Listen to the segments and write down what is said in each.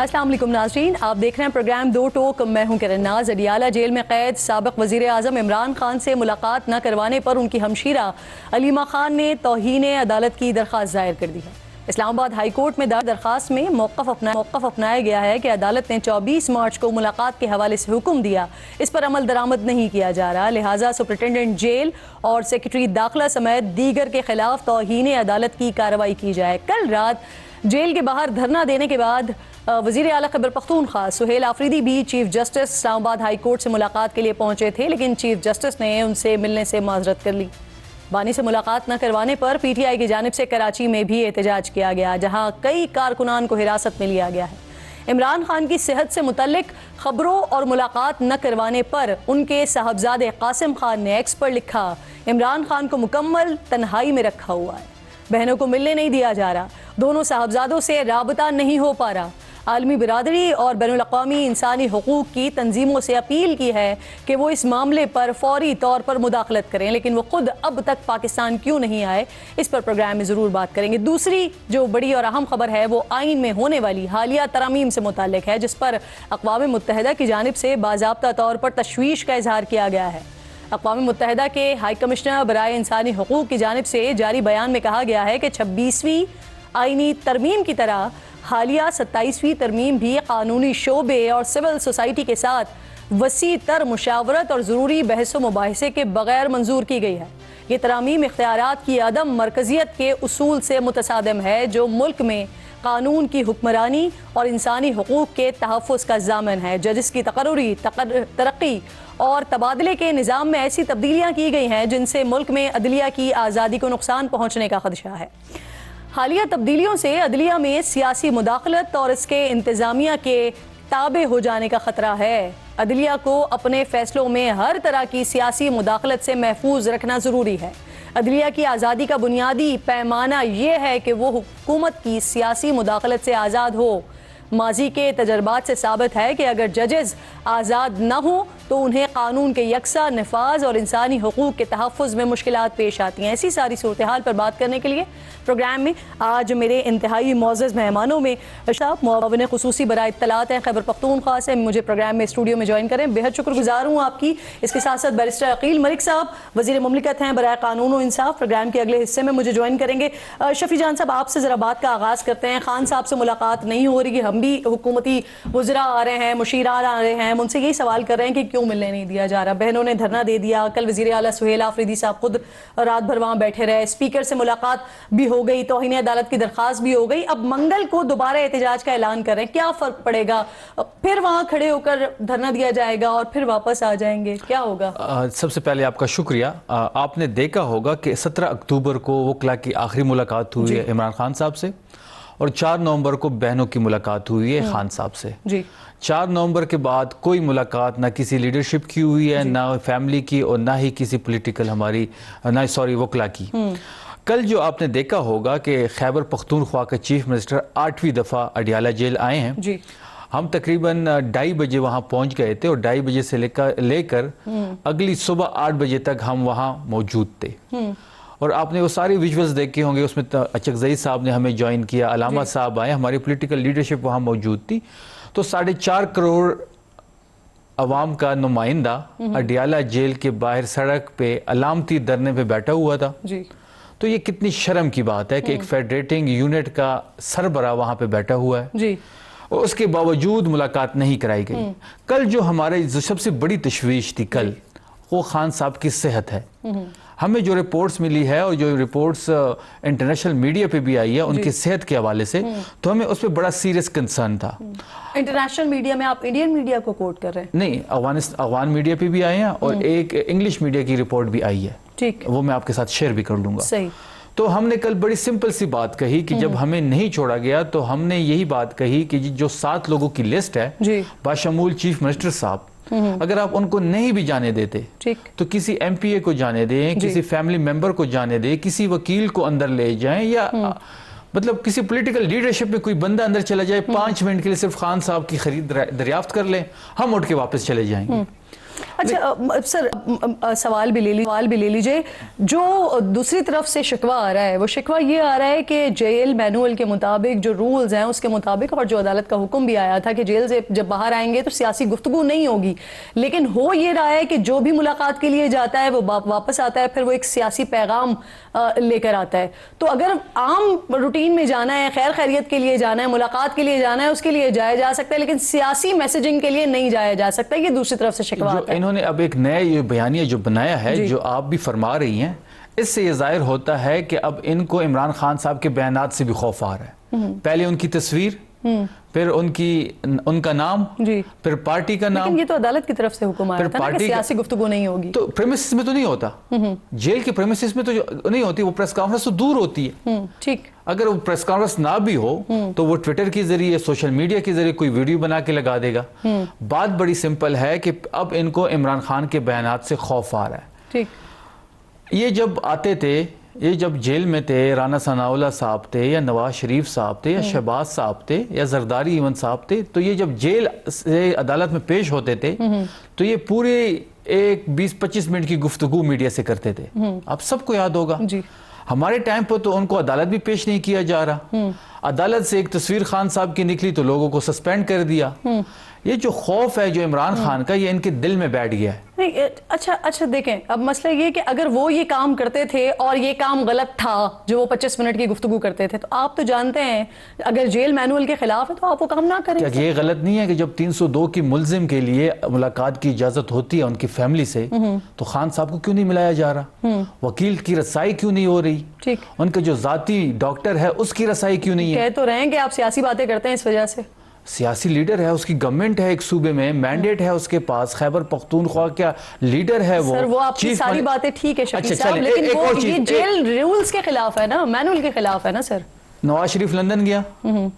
अस्सलाम वालेकुम नाज़रीन, आप देख रहे हैं प्रोग्राम दो टोक। मैं हूं किरण नाज। अडियाला जेल में कैद साबिक़ वज़ीर आज़म इमरान खान से मुलाकात न करवाने पर उनकी हमशीरा अलीमा खान ने तौहीन अदालत की दरख्वास्त दायर कर दी है। इस्लामाबाद हाई कोर्ट में दरख्वास्त में मौक़िफ़ अपनाया गया है कि अदालत ने 24 मार्च को मुलाकात के हवाले से हुक्म दिया, इस पर अमल दरामद नहीं किया जा रहा, लिहाजा सुपरिटेंडेंट जेल और सेक्रेटरी दाखिला समेत दीगर के खिलाफ तौहीन अदालत की कार्रवाई की जाए। कल रात जेल के बाहर धरना देने के बाद वज़ीर आला खैबर पख्तूनख्वा सुहेल आफरीदी भी chief justice Islamabad high court से मुलाकात के लिए पहुंचे थे, लेकिन चीफ जस्टिस ने उनसे मिलने से माजरत कर ली। बानी से मुलाकात न करवाने पर PTI की जानिब से कराची में भी एहतजाज किया गया, जहां कई कारकुनान को हिरासत में लिया गया है। इमरान खान की सेहत से मुतल्लिक खबरों और मुलाकात न करवाने पर उनके साहबजादे कासिम खान ने एक्स पर लिखा, इमरान खान को मुकम्मल तन्हाई में रखा हुआ है, बहनों को मिलने नहीं दिया जा रहा, दोनों साहबजादों से राबता नहीं हो पा रहा। आलमी बिरादरी और बैनुल-अक़वामी इंसानी हुकूक की तंजीमों से अपील की है कि वो इस मामले पर फौरी तौर पर मुदाखलत करें, लेकिन वो खुद अब तक पाकिस्तान क्यों नहीं आए, इस पर प्रोग्राम में ज़रूर बात करेंगे। दूसरी जो बड़ी और अहम खबर है वो आइन में होने वाली हालिया तरामीम से मुताल्लिक है, जिस पर अक़वाम मुत्तहिदा की जानिब से बाज़ाब्ता तौर पर तशवीश का इजहार किया गया है। अक़वाम मुत्तहिदा के हाई कमिश्नर बराए इंसानी हुकूक की जानिब से जारी बयान में कहा गया है कि 26वीं आइनी तरमीम की तरह हालिया 27वीं तरमीम भी कानूनी शोबे और सिविल सोसाइटी के साथ वसी तर मुशावरत और ज़रूरी बहस व मुबाहिसे के बगैर मंजूर की गई है। ये तरामीम इख्तियारात की अदम मरकज़ियत के उसूल से मुतसादिम है, जो मुल्क में कानून की हुक्मरानी और इंसानी हुकूक के तहफ़्फ़ुज़ का ज़ामिन है। जजिस की तकर्री, तरक्की और तबादले के निज़ाम में ऐसी तब्दीलियाँ की गई हैं जिनसे मुल्क में अदलिया की आज़ादी को नुकसान पहुँचने का खदशा है। हालिया तब्दीलियों से अदलिया में सियासी मुदाखलत और इसके इंतज़ामिया के ताबे हो जाने का ख़तरा है। अदलिया को अपने फ़ैसलों में हर तरह की सियासी मुदाखलत से महफूज रखना ज़रूरी है। अदलिया की आज़ादी का बुनियादी पैमाना ये है कि वो हुकूमत की सियासी मुदाखलत से आज़ाद हो। माजी के तजर्बात से साबित है कि अगर जजेस आज़ाद न हो तो उन्हें कानून के यकसा नफाज और इंसानी हुकूक के तहफ़्फ़ुज़ में मुश्किलात पेश आती हैं। ऐसी सारी सूरत हाल पर बात करने के लिए प्रोग्राम में आज मेरे इंतहाई मोअज़्ज़ज़ मेहमानों में मुआविन ख़ुसूसी बराए इत्तलात हैं खैबर पख्तूनख्वा से मुझे प्रोग्राम में स्टूडियो में ज्वाइन करें। बेहद शुक्रगुजार हूँ आपकी। इसके साथ साथ बैरिस्टर अकील मलिक साहब वज़ीर मुमलिकत हैं बराए कानून व इंसाफ, प्रोग्राम के अगले हिस्से में मुझे ज्वाइन करेंगे। शफी जान साहब, आपसे ज़रा बात का आगाज़ करते हैं। खान साहब से मुलाकात नहीं हो रही, हम भी हुकूमती वज़रा आ रहे हैं, मुशीरान आ रहे हैं, हम उनसे यही सवाल कर रहे हैं कि क्यों मिलने नहीं दिया जा रहा। बहनों ने धरना दे दिया, कल वज़ीर आला सुहेल आफरीदी साहब खुद रात भर वहाँ बैठे रहे, स्पीकर से मुलाकात भी हो गई, तौहीन अदालत की दरख्वास्त भी हो गई, अब मंगल को दोबारा एहतजाज का ऐलान कर रहे हैं। क्या फ़र्क पड़ेगा? फिर वहाँ खड़े होकर धरना दिया जाएगा और फिर वापस आ जाएंगे, क्या होगा? सबसे पहले आपका शुक्रिया। आपने देखा होगा कि 17 अक्टूबर को वकला की आखिरी मुलाकात हुई है इमरान खान साहब से और 4 नवंबर को बहनों की मुलाकात हुई है खान साहब से। जी 4 नवंबर के बाद कोई मुलाकात ना किसी लीडरशिप की हुई है, ना फैमिली की और ना ही किसी पॉलिटिकल वकला की। कल जो आपने देखा होगा कि खैबर पख्तूनख्वा के चीफ मिनिस्टर 8वीं दफ़ा अडियाला जेल आए हैं जी। हम तकरीबन 2:30 बजे वहाँ पहुँच गए थे और 2:30 बजे से लेकर अगली सुबह 8 बजे तक हम वहाँ मौजूद थे। और आपने वो सारी विजुअल्स देखे होंगे, उसमें अचकज़ई साहब ने हमें ज्वाइन किया, अलामा साहब आए, हमारी पॉलिटिकल लीडरशिप वहाँ मौजूद थी। तो 4.5 करोड़ अवाम का नुमाइंदा अडियाला जेल के बाहर सड़क पे अलामती धरने पे बैठा हुआ था जी। तो ये कितनी शर्म की बात है कि एक फेडरेटिंग यूनिट का सरबरा वहाँ पे बैठा हुआ है जी। और उसके बावजूद मुलाकात नहीं कराई गई। कल जो हमारे जो सबसे बड़ी तशवीश थी कल, वो खान साहब की सेहत है। हमें जो रिपोर्ट्स मिली है और जो रिपोर्ट्स इंटरनेशनल मीडिया पे भी आई है उनकी सेहत के हवाले से, तो हमें उस पर बड़ा सीरियस कंसर्न था। इंटरनेशनल मीडिया में आप इंडियन मीडिया को कोट कर रहे हैं? नहीं, अफगान मीडिया पे भी आए हैं और एक इंग्लिश मीडिया की रिपोर्ट भी आई है, ठीक, वो मैं आपके साथ शेयर भी कर लूंगा। सही। तो हमने कल बड़ी सिंपल सी बात कही कि जब हमें नहीं छोड़ा गया तो हमने यही बात कही कि जो 7 लोगों की लिस्ट है बाशमूल चीफ मिनिस्टर साहब, अगर आप उनको नहीं भी जाने देते तो किसी MPA को जाने दें, किसी फैमिली मेंबर को जाने दें, किसी वकील को अंदर ले जाएं, या मतलब किसी पॉलिटिकल लीडरशिप में कोई बंदा अंदर चला जाए 5 मिनट के लिए सिर्फ खान साहब की खरीद दरियाफ्त कर लें, हम उठ के वापस चले जाएंगे। अच्छा सर, सवाल भी ले लीजिए। जो दूसरी तरफ से शिकवा आ रहा है, वो शिकवा ये आ रहा है कि जेल मैनुअल के मुताबिक, जो रूल्स हैं उसके मुताबिक, और जो अदालत का हुक्म भी आया था कि जेल से जब बाहर आएंगे तो सियासी गुफ्तगू नहीं होगी, लेकिन हो ये रहा है कि जो भी मुलाकात के लिए जाता है वो वापस आता है, फिर वो एक सियासी पैगाम लेकर आता है। तो अगर आम रूटीन में जाना है, खैर खैरियत के लिए जाना है, मुलाकात के लिए जाना है, उसके लिए जाया जा सकता है, लेकिन सियासी मैसेजिंग के लिए नहीं जाया जा सकता। ये दूसरी तरफ से शिकवा आता है। इन्होंने अब एक नया ये बयानिया जो बनाया है, जो आप भी फरमा रही हैं, इससे ये जाहिर होता है कि अब इनको इमरान खान साहब के बयानात से भी खौफ आ रहा है। पहले उनकी तस्वीर, फिर उनका नाम, फिर पार्टी का नाम। लेकिन ये तो अदालत की तरफ से हुक्म आया था ना कि सियासी गुफ्तगू नहीं होगी। तो प्रेमिसेस में तो नहीं होता, जेल के प्रेमिसेस में तो नहीं होती, वो प्रेस कॉन्फ्रेंस तो दूर होती है। ठीक, अगर वो प्रेस कॉन्फ्रेंस ना भी हो तो वो ट्विटर के जरिए, सोशल मीडिया के जरिए कोई वीडियो बना के लगा देगा। बात बड़ी सिंपल है कि अब इनको इमरान खान के बयानात से खौफ आ रहा है। ठीक, ये जब आते थे, ये जब जेल में थे, राना सनाउल्लाह साहब थे या नवाज शरीफ साहब थे या शहबाज साहब थे या जरदारी इवन साहब थे, तो ये जब जेल से अदालत में पेश होते थे तो ये पूरे एक 20-25 मिनट की गुफ्तगू मीडिया से करते थे। आप सबको याद होगा जी। हमारे टाइम पर तो उनको अदालत भी पेश नहीं किया जा रहा। अदालत से एक तस्वीर खान साहब की निकली तो लोगों को सस्पेंड कर दिया। ये जो खौफ है जो इमरान खान का, ये इनके दिल में बैठ गया है। नहीं, अच्छा देखें, अब मसला ये कि अगर वो ये काम करते थे और ये काम गलत था जो वो 25 मिनट की गुफ्तगू करते थे, तो आप तो जानते हैं अगर जेल मैनुअल के खिलाफ है तो आप वो काम ना करें। क्या ये गलत नहीं है कि जब 302 की मुल्जिम के लिए मुलाकात की इजाजत होती है उनकी फैमिली से, तो खान साहब को क्यों नहीं मिलाया जा रहा? वकील की रसाई क्यों नहीं हो रही? ठीक, उनका जो जाती डॉक्टर है उसकी रसाई क्यों नहीं है? कह तो रहे हैं कि आप सियासी बातें करते हैं इस वजह से। सियासी लीडर है, उसकी गवर्नमेंट है, एक सूबे में मैंडेट है उसके पास, खैबर पख्तूनख्वा क्या लीडर है वो। सर, वो आपकी सारी बातें ठीक है शफी साहब, लेकिन वो ये जेल रूल्स के खिलाफ है ना, मैनुअल के खिलाफ है ना सर। नवाज शरीफ लंदन गया,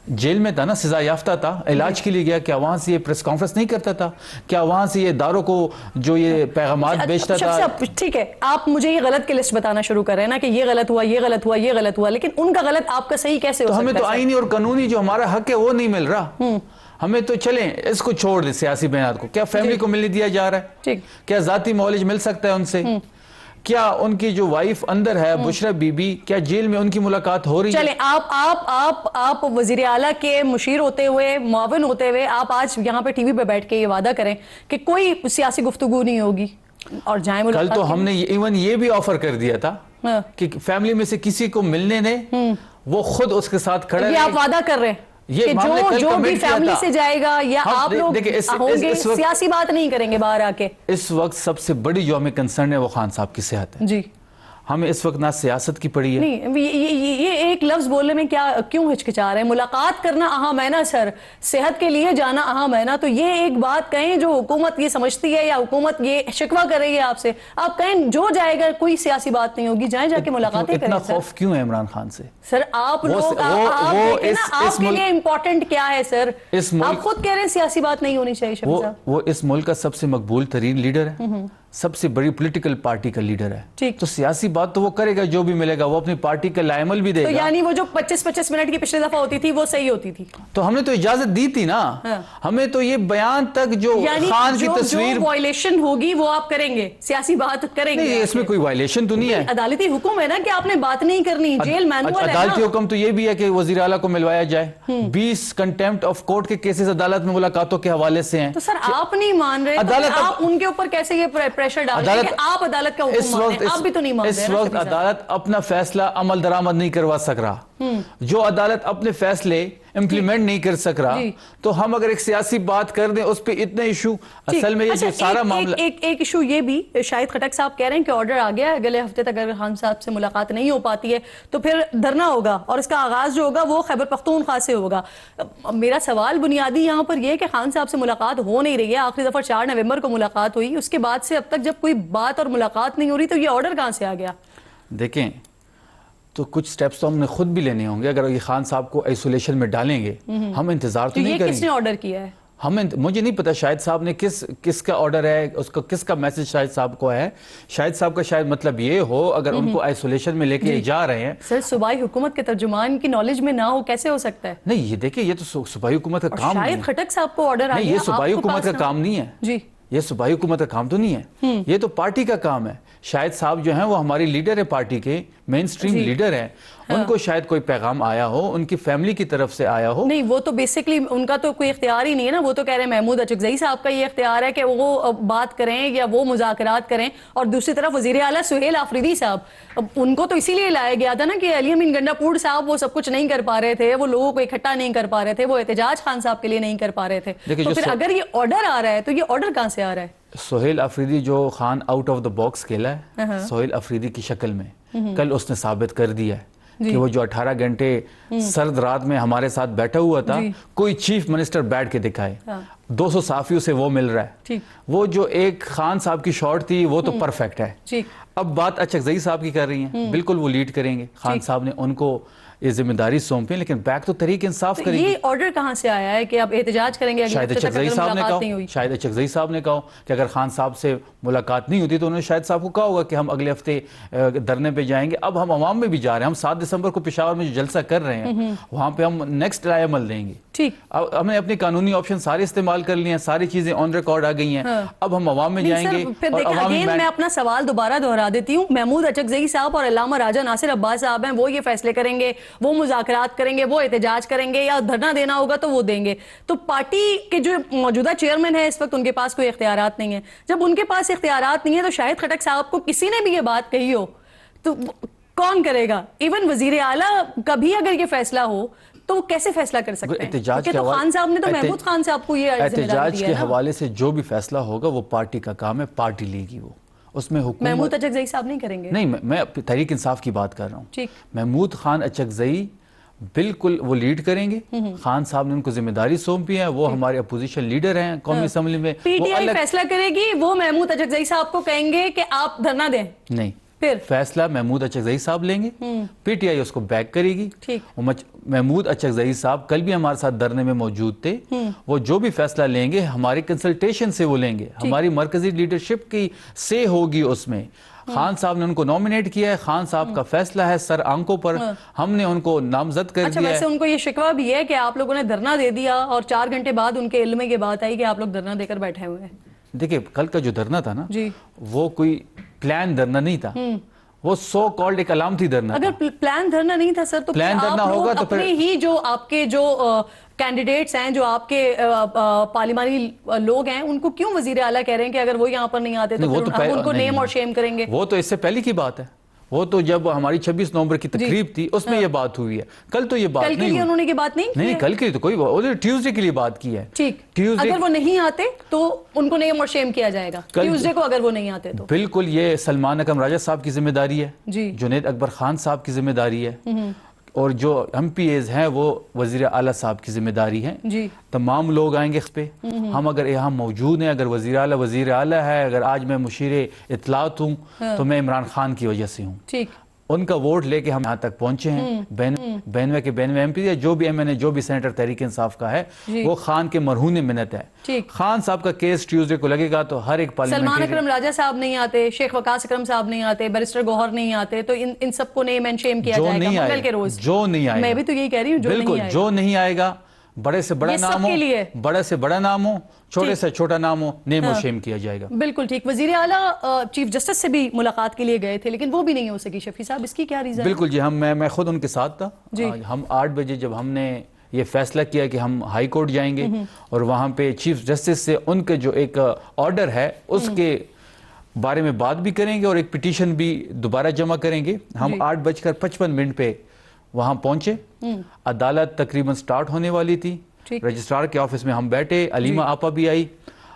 जेल में था ना, सजा याफ्ता था, इलाज के लिए गया, क्या वहां से ये प्रेस कॉन्फ्रेंस नहीं करता था? क्या वहां से ये दारों को जो ये पैगामात बेचता था? ठीक है, आप मुझे ये गलत की लिस्ट बताना शुरू कर रहे हैं ना कि ये गलत हुआ, ये गलत हुआ, ये गलत हुआ, लेकिन उनका गलत आपका सही कैसे हो सकता है? हमें तो आईनी और कानूनी जो हमारा हक है वो नहीं मिल रहा। हमें तो चलें इसको छोड़ दे, सियासी बयान को। क्या फैमिली को मिलने दिया जा रहा है? ठीक, क्या जाती मौलिज मिल सकता है उनसे? क्या उनकी जो वाइफ अंदर है बुशरा बीबी, क्या जेल में उनकी मुलाकात हो रही है? चलें, आप वजीर आला के मुशीर होते हुए, मुआविन होते हुए, आप आज यहाँ पे टीवी पे बैठ के ये वादा करें कि कोई सियासी गुफ्तगू नहीं होगी और जाए मुलाकात। कल तो हमने इवन ये भी ऑफर कर दिया था कि फैमिली में से किसी को मिलने ने, वो खुद उसके साथ खड़े। आप वादा कर रहे हैं ये जो भी फैमिली से जाएगा या आप लोग होंगे, सियासी बात नहीं करेंगे बाहर आके। इस वक्त सबसे बड़ी जो हमें कंसर्न है वो खान साहब की सेहत है जी। हमें इस वक्त ना सियासत की पड़ी है। नहीं, ये एक लफ्ज बोलने में क्यों हिचकिचा रहे हैं? मुलाकात करना अहम है ना सर, सेहत के लिए जाना अहम है ना। तो ये एक बात कहें जो हुकूमत ये समझती है या हुकूमत ये शिकवा कर रही है आपसे, आप कहें जो जाएगा कोई सियासी बात नहीं होगी, जाए जाके मुलाकातें करें। इतना खौफ क्यों है इमरान खान से? सर आप लोग आपके लिए इम्पोर्टेंट क्या है सर? आप खुद कह रहे हैं सियासी बात नहीं होनी चाहिए। वो इस मुल्क का सबसे मकबूल तरीन लीडर है, सबसे बड़ी पॉलिटिकल पार्टी का लीडर है। ठीक, तो सियासी बात तो वो करेगा, जो भी मिलेगा वो अपनी पार्टी का लाइमल भी देगा। तो यानी वो जो 25-25 मिनट की पिछली दफा होती थी वो सही होती थी? तो हमने तो इजाजत दी थी ना। हमें तो ये बयान तक जो खान की तस्वीर वायलेशन होगी वो आप करेंगे, सियासी बात करेंगे। नहीं, इसमें कोई वायलेशन तो नहीं है। अदालती हुक्म है ना कि आपने बात नहीं करनी, जेल मैनुअल है। अदालती हुक्म तो ये भी है कि वजीर आला को मिलवाया जाए। 20 कंटेम्प्ट ऑफ कोर्ट के केसेस अदालत में मुलाकातों के हवाले से हैं। तो सर आप नहीं मान रहे, अदालत आप उनके ऊपर कैसे ये प्रेशर डाल रहे हैं? आप अदालत का हुक्म मान रहे हैं, आप भी तो नहीं मान रहे। इस वक्त अदालत अपना फैसला अमल दरामद नहीं करवा सक रहा। जो अदालत अपने फैसले इंप्लीमेंट नहीं कर सक रहा, तो हम अगर एक सियासी बात कर दें उस पे इतने इशू, असल में ये जो सारा मामला एक इशू ये भी, शाहिद खटक साहब कह रहे हैं कि ऑर्डर आ गया है, अगले हफ्ते तक अगर खान साहब से मुलाकात नहीं हो पाती है तो फिर धरना होगा और इसका आगाज जो होगा वो खैबर पख्तूनख्वा से होगा। मेरा सवाल बुनियादी यहाँ पर यह है कि खान साहब से मुलाकात हो नहीं रही है। आखिरी दफा 4 नवंबर को मुलाकात हुई, उसके बाद से अब तक जब कोई बात और मुलाकात नहीं हो रही, तो ये ऑर्डर कहां से आ गया? देखें, तो कुछ स्टेप्स तो हमने खुद भी लेने होंगे। अगर ये खान साहब को आइसोलेशन में डालेंगे, हम इंतजार तो नहीं करेंगे। किसने ऑर्डर किया है? मुझे नहीं पता शाहिद साहब ने किसका ऑर्डर है, उसका किसका मैसेज शाहिद साहब को है। शाहिद साहब का शायद मतलब ये हो, अगर उनको आइसोलेशन में लेके जा रहे हैं। सर, सूबाई हुकूमत के तर्जुमान की नॉलेज में ना हो कैसे हो सकता है? नहीं, ये देखिए, ये तो सूबाई हुकूमत का काम नहीं है। शाहिद खटक साहब को ऑर्डर आ गया, ये सूबाई हुकूमत का काम नहीं है जी। ये सूबाई हुकूमत का काम तो नहीं है, ये तो पार्टी का काम है। शायद साहब जो हैं वो हमारी लीडर है, पार्टी के मेन स्ट्रीम लीडर हैं। हाँ। उनको शायद कोई पैगाम आया हो, उनकी फैमिली की तरफ से आया हो। नहीं, वो तो बेसिकली उनका तो कोई इख्तियार ही नहीं है ना। वो तो कह रहे हैं महमूद अचकज़ई साहब का ये इख्तियार है कि वो बात करें या वो मुज़ाकरात करें। और दूसरी तरफ वज़ीर आला सुहेल आफरीदी साहब, उनको तो इसीलिए लाया गया था ना कि अली अमीन गंडापुर साहब वो सब कुछ नहीं कर पा रहे थे, वो लोगों को इकट्ठा नहीं कर पा रहे थे, वो एहतजाज खान साहब के लिए नहीं कर पा रहे थे। तो फिर अगर ये ऑर्डर आ रहा है तो ये ऑर्डर कहां से आ रहा है? सुहेल अफरीदी जो Khan out of the box खेला है सुहेल अफरीदी की शक्ल में, कल उसने साबित कर दिया है कि वो जो 18 घंटे सर्द रात में हमारे साथ बैठा हुआ था, कोई चीफ मिनिस्टर बैठ के दिखाए। 200 साफियों से वो मिल रहा है। वो जो एक खान साहब की शॉट थी वो तो परफेक्ट है। अब बात अचकज़ई साहब की कर रही हैं, बिल्कुल वो लीड करेंगे। खान साहब ने उनको ये जिम्मेदारी सौंपी, लेकिन बैक तो तहरीक इंसाफ करेगी। ये ऑर्डर कहां से आया है कि आप एहतजाज करेंगे? शायद अचकज़ई साहब ने कहा, शायद अचकज़ई साहब ने कहा कि अगर खान साहब से मुलाकात नहीं होती तो उन्होंने शायद साहब को कहा होगा कि हम अगले हफ्ते धरने पे जाएंगे। अब हम अवाम में भी जा रहे हैं, हम 7 दिसंबर को पेशावर में जो जलसा कर रहे हैं वहां पे हम नेक्स्ट राय अमल देंगे। ठीक, अब हमने अपने कानूनी ऑप्शन सारे इस्तेमाल कर लिए हैं, सारी चीजें ऑन रिकॉर्ड आ गई हैं। अब हम अवाम में जाएंगे। फिर मैं अपना सवाल दोबारा दोहरा देती हूँ। महमूद अचकज़ई साहब और अल्लामा राजा नासिर अब्बास साहब हैं, वो ये फैसले करेंगे, वो मुज़ाकरात करेंगे, वो एहतजाज करेंगे, या धरना देना होगा तो वो देंगे। तो पार्टी के जो मौजूदा चेयरमैन है इस वक्त, उनके पास कोई इख्तियारात नहीं है। जब उनके पास इख्तियारात नहीं है तो शाहिद खटक साहब को किसी ने भी ये बात कही हो तो कौन करेगा? इवन वजीर आला का भी अगर ये फैसला हो तो वो कैसे फैसला कर सकते हैं? क्योंकि तो खान साहब ने तो महमूद खान साहब को ये एहतजाज के हवाले से जो भी फैसला होगा वो पार्टी का काम है, पार्टी लेगी। वो उसमें हुकूमत, महमूद अचकज़ई साहब नहीं करेंगे। नहीं, मैं तहरीक इंसाफ की बात कर रहा हूँ। महमूद खान अचकज़ई बिल्कुल वो लीड करेंगे। खान साहब ने उनको जिम्मेदारी सौंपी है, वो हमारे अपोजिशन लीडर हैं कौमी असम्बली में। पीटीआई फैसला करेगी, वो महमूद अचकज़ई साहब को कहेंगे कि आप धरना दें? नहीं, फिर फैसला महमूद अचकज़ई साहब लेंगे, पीटीआई उसको बैक करेगी। महमूद अचकज़ई साहब कल भी हमारे साथ धरने में मौजूद थे। वो जो भी फैसला लेंगे हमारी कंसल्टेशन से वो लेंगे, हमारी मरकजी लीडरशिप की से होगी उसमें। खान साहब ने उनको नॉमिनेट किया है, खान साहब का फैसला है सर आंखों पर, हमने उनको नामजद कर दिया है। वैसे उनको ये शिकवा भी है कि आप लोगों ने धरना दे दिया और 4 घंटे बाद उनके इल्म में ये बात आई कि आप लोग धरना देकर बैठे हुए हैं। देखिए, कल का जो धरना था ना जी, वो कोई प्लान धरना नहीं था, वो सो कॉल्ड एक अलामती धरना। अगर प्लान धरना नहीं था सर, तो प्लान धरना होगा तो अपने ही जो आपके जो कैंडिडेट्स हैं, जो आपके पार्लिमानी लोग हैं, उनको क्यों वजीर आला कह रहे हैं कि अगर वो यहाँ पर नहीं आते तो फिर हम उनको नेम और शेम करेंगे? वो तो इससे पहले की बात है। वो तो जब हमारी 26 नवंबर की तकरीब थी उसमें ये बात हुई है। कल तो ये बात कल के लिए उन्होंने ये बात नहीं कल के लिए तो कोई, ट्यूसडे के लिए बात की है। ठीक, अगर वो नहीं आते तो उनको नेम और शेम किया जाएगा ट्यूसडे को, अगर वो नहीं आते तो। बिल्कुल, ये सलमान अकरम राजा साहब की जिम्मेदारी है, जुनैद अकबर खान साहब की जिम्मेदारी है, और जो MPAs हैं वो वजीर आला साहब की जिम्मेदारी है। तमाम लोग आएंगे इस पे। हम अगर यहाँ मौजूद हैं, अगर वजीर आला है, अगर आज मैं मुशीर इत्तलात हूँ तो मैं इमरान खान की वजह से हूँ। ठीक, उनका वोट लेके हम यहाँ तक पहुंचे हैं। 92 के 92 MP या जो भी MNA, जो भी सेनेटर तहरीक इंसाफ का है, वो खान के मरहून मिन्नत है। खान साहब का केस ट्यूसडे को लगेगा तो हर एक सलमान अकरम राजा साहब नहीं आते, शेख वकास अकरम साहब नहीं आते, बैरिस्टर गौहर नहीं आते, तो इन सबको नेम एंड शेम किया जाएगा मंगल के रोज। जो नहीं आएगा, मैं भी तो यही कह रही हूँ, बिल्कुल जो नहीं आएगा, बड़े से बड़ा नाम हो, बड़े से बड़ा नाम हो, छोटे से छोटा नाम हो, नेम और शेम किया जाएगा। बिल्कुल ठीक। वजीर आला चीफ जस्टिस से भी मुलाकात के लिए गए थे, लेकिन वो भी नहीं हो सकी। शफी साहब, इसकी क्या रीजन? बिल्कुल जी, मैं खुद उनके साथ था। हम 8 बजे जब हमने ये फैसला किया कि हम हाई कोर्ट जाएंगे और वहाँ पे चीफ जस्टिस से उनके जो एक ऑर्डर है उसके बारे में बात भी करेंगे और एक पिटीशन भी दोबारा जमा करेंगे। हम 8:55 पे वहां पहुंचे। अदालत तकरीबन स्टार्ट होने वाली थी। रजिस्ट्रार के ऑफिस में हम बैठे, अलीमा आपा भी आई।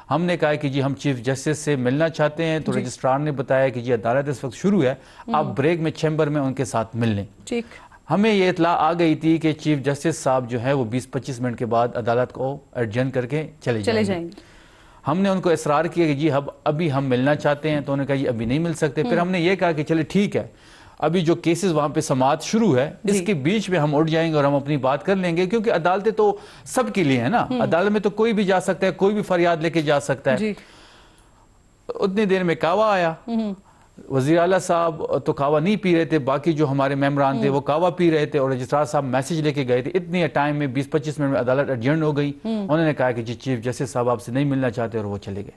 हमने कहा कि जी हम चीफ जस्टिस से मिलना चाहते हैं, तो रजिस्ट्रार ने बताया कि जी अदालत इस वक्त शुरू है, आप ब्रेक में चैम्बर में उनके साथ मिल लें। ठीक, हमें ये इतला आ गई थी कि चीफ जस्टिस साहब जो है वो 20-25 मिनट के बाद अदालत को एडजर्न करके चले जाएंगे। हमने उनको इसरार किया कि जी अभी हम मिलना चाहते हैं, तो उन्होंने कहा जी अभी नहीं मिल सकते। फिर हमने ये कहा कि चले ठीक है, अभी जो केसेस वहां पे समाअत शुरू है इसके बीच में हम उठ जाएंगे और हम अपनी बात कर लेंगे, क्योंकि अदालतें तो सबके लिए है ना। अदालत में तो कोई भी जा सकता है, कोई भी फरियाद लेके जा सकता है। उतनी देर में कावा आया। वजीर आला साहब तो कावा नहीं पी रहे थे, बाकी जो हमारे मेम्बरान थे वो कावा पी रहे थे, और रजिस्ट्रार साहब मैसेज लेके गए थे। इतनी टाइम में 20-25 मिनट में अदालत एडजर्न हो गई। उन्होंने कहा कि जी चीफ जस्टिस साहब आपसे नहीं मिलना चाहते, और वो चले गए।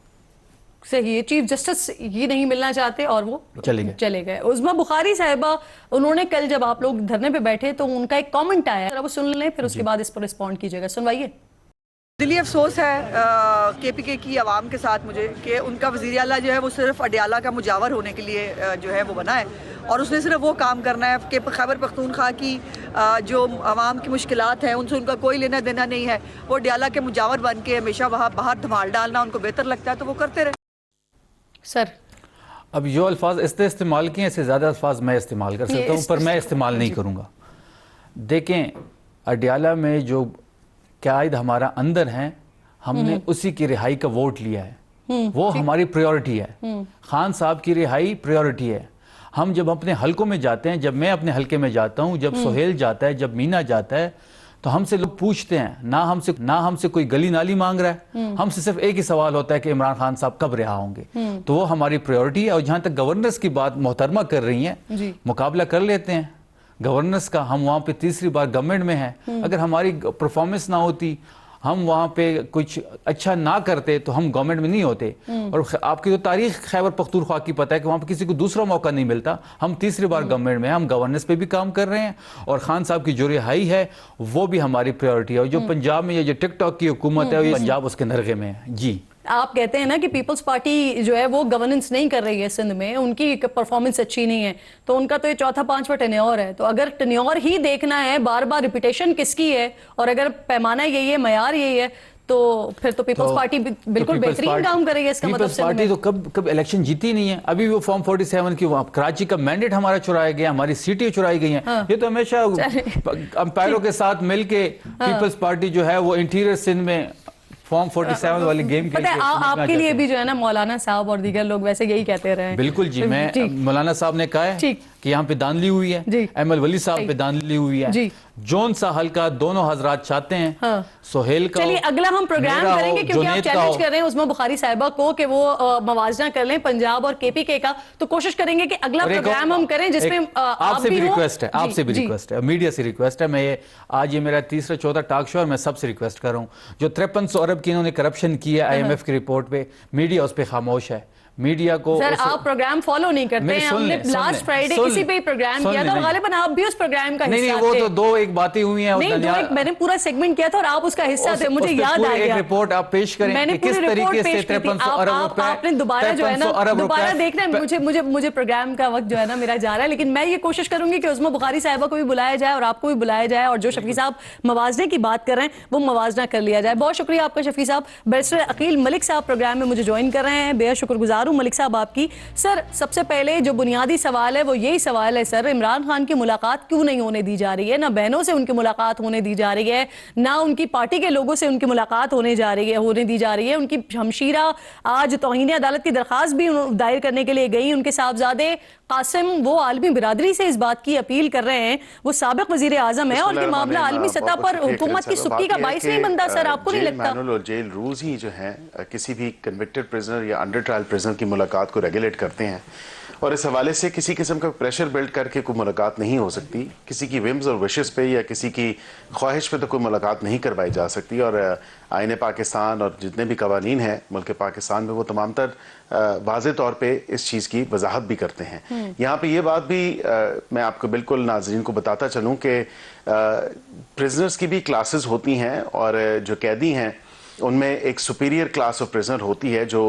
सही है, चीफ जस्टिस ये नहीं मिलना चाहते और वो चले गए। उज़्मा बुखारी साहिबा, उन्होंने कल जब आप लोग धरने पे बैठे तो उनका एक कमेंट आया, वो सुन लें फिर उसके बाद इस पर रिस्पॉन्ड कीजिएगा। सुनवाइए। दिली अफसोस है केपीके की आवाम के साथ मुझे कि उनका वज़ीर आला जो है वो सिर्फ अडियाला का मुजावर होने के लिए जो है वो बना है और उसने सिर्फ वो काम करना है कि खैबर पख्तूनख्वा की जो आवाम की मुश्किलात हैं उनसे उनका कोई लेना देना नहीं है। वो अडियाला के मुजावर बन के हमेशा वहाँ बाहर धमाल डालना उनको बेहतर लगता है तो वो करते रहे। सर अब जो अल्फाज इसने इस्तेमाल किए इससे ज़्यादा अल्फाज मैं इस्तेमाल कर सकता हूँ, पर मैं इस्तेमाल नहीं करूँगा। देखें, अडियाला में जो कायद हमारा अंदर हैं, हमने उसी की रिहाई का वोट लिया है, वो हमारी प्रायोरिटी है। खान साहब की रिहाई प्रायोरिटी है। हम जब अपने हलकों में जाते हैं, जब मैं अपने हलके में जाता हूं, जब सोहेल जाता है, जब मीना जाता है, तो हमसे लोग पूछते हैं, ना हमसे कोई गली नाली मांग रहा है, हमसे सिर्फ एक ही सवाल होता है कि इमरान खान साहब कब रिहा होंगे। तो वो हमारी प्रायोरिटी है। और जहां तक गवर्नेंस की बात मोहतरमा कर रही हैं, मुकाबला कर लेते हैं गवर्नेंस का। हम वहाँ पे तीसरी बार गवर्नमेंट में हैं, अगर हमारी परफॉर्मेंस ना होती, हम वहाँ पे कुछ अच्छा ना करते तो हम गवर्नमेंट में नहीं होते। और आपकी तो तारीख खैबर पख्तूनख्वा की पता है कि वहाँ पे किसी को दूसरा मौका नहीं मिलता। हम तीसरी बार गवर्नमेंट में हैं, हम गवर्नेंस पे भी काम कर रहे हैं और खान साहब की जो रिहाई है वो भी हमारी प्रायोरिटी है। और जो पंजाब में ये जो टिकटॉक की हुकूमत है, पंजाब उसके नरगे में है। जी, आप कहते हैं ना कि पीपल्स पार्टी जो है वो गवर्नेंस नहीं कर रही है सिंध में, उनकी परफॉर्मेंस अच्छी नहीं है, तो उनका तो ये चौथा पांचवा टेन्योर है। तो अगर टेन्योर ही देखना है, बार बार रिपीटेशन किसकी है, और अगर पैमाना यही है, मयार यही है, तो फिर तो पीपल्स पार्टी बिल्कुल बेहतरीन काम कर रही है। इसका मतलब पीपल्स पार्टी तो कब इलेक्शन जीती नहीं है। अभी वो फॉर्म 47 की कराची का मैंडेट हमारा चुराया गया, हमारी सीटें चुराई गई हैं। ये तो हमेशा अंपायरों के साथ मिलके पीपल्स पार्टी जो है वो इंटीरियर सिंध में फॉर्म 47 वाली गेम पता है आपके लिए भी जो है ना, मौलाना साहब और दीगर लोग वैसे यही कहते रहे। बिल्कुल जी, मैं मौलाना साहब ने कहा है कि यहाँ पे दान ली हुई है, अहमद वली साहब पे दान ली हुई है, जोन सा हल्का दोनों हजरात चाहते हैं। हाँ। सोहेल का, चलिए अगला हम प्रोग्राम करेंगे क्योंकि आप चैलेंज कर रहे हैं उज़्मा बुखारी साहिबा को कि वो मवाजना कर लें पंजाब और केपीके का, तो कोशिश करेंगे कि अगला प्रोग्राम हम करें जिसमें आपसे भी रिक्वेस्ट है, आपसे भी रिक्वेस्ट है, मीडिया से रिक्वेस्ट है। मैं आज ये मेरा तीसरा चौथा टॉक शो और मैं सबसे रिक्वेस्ट कर रहा हूँ, जो 5300 अरब की इन्होंने करप्शन की है IMF की रिपोर्ट पे, मीडिया उस पर खामोश है। मीडिया को सर आप प्रोग्राम फॉलो नहीं करते हैं। हमने लास्ट फ्राइडे किसी पे प्रोग्राम किया था और गालिबन आप भी उस प्रोग्राम का हिस्सा थे। नहीं, वो तो दो एक बातें हुई हैं। नहीं, मैंने पूरा सेगमेंट किया था और आप उसका हिस्सा थे, मुझे याद आ गया। रिपोर्ट आप पेश करें, मैंने किस तरीके से 5300 अरब रुपए आपने दोबारा जो है ना, दोबारा देखना है। मुझे प्रोग्राम का वक्त जो है ना मेरा जा रहा है, लेकिन मैं ये कोशिश करूंगी कि उज़्मा बुखारी साहिबा को भी बुलाया जाए और आपको भी बुलाया जाए, और जो शफी साहब मवाजने की बात कर रहे हैं वो मवाजना कर लिया जाए। बहुत शुक्रिया आपका शफी साहब। बैरिस्टर अकील मलिक साहब प्रोग्राम में मुझे ज्वाइन कर रहे हैं, बेहद शुक्रगुजार हूँ मलिक साहब आपकी। सर सबसे पहले जो बुनियादी सवाल है वो यही सवाल है सर, इमरान खान की मुलाकात क्यों नहीं होने दी जा रही है? ना बहनों से उनकी मुलाकात होने दी जा रही है, ना उनकी पार्टी के लोगों से उनकी मुलाकात होने दी जा रही है। उनकी हमशीरा आज तौहीन अदालत की दरखास्त भी दायर करने के लिए गई। उनके साहबजादे कासिम वो आलमी बिरादरी से इस बात की अपील कर रहे हैं, वो साबिक वजीर आजम है और ये मामला आलमी सतह पर हुकूमत की सुक्की का बाइस नहीं बनता। सर आपको नहीं लगता जेल रूल्स ही जो है किसी भी कन्विक्टेड प्रिजनर या अंडर ट्रायल प्रिजनर की मुलाकात को रेगुलेट करते हैं, और इस हवाले से किसी किस्म का प्रेशर बिल्ड करके कोई मुलाकात नहीं हो सकती। किसी की विम्स और विशेस पे या किसी की ख्वाहिश पे तो कोई मुलाकात नहीं करवाई जा सकती। और आईन पाकिस्तान और जितने भी कवानीन हैं मुल्क पाकिस्तान में वो तमाम तर वाज़े तौर पे इस चीज़ की वजाहत भी करते हैं। यहाँ पे ये बात भी मैं आपको बिल्कुल नाज़रीन को बताता चलूँ कि प्रिजनर्स की भी क्लासेस होती हैं, और जो कैदी हैं उनमें एक सुपीरियर क्लास ऑफ प्रिजनर होती है जो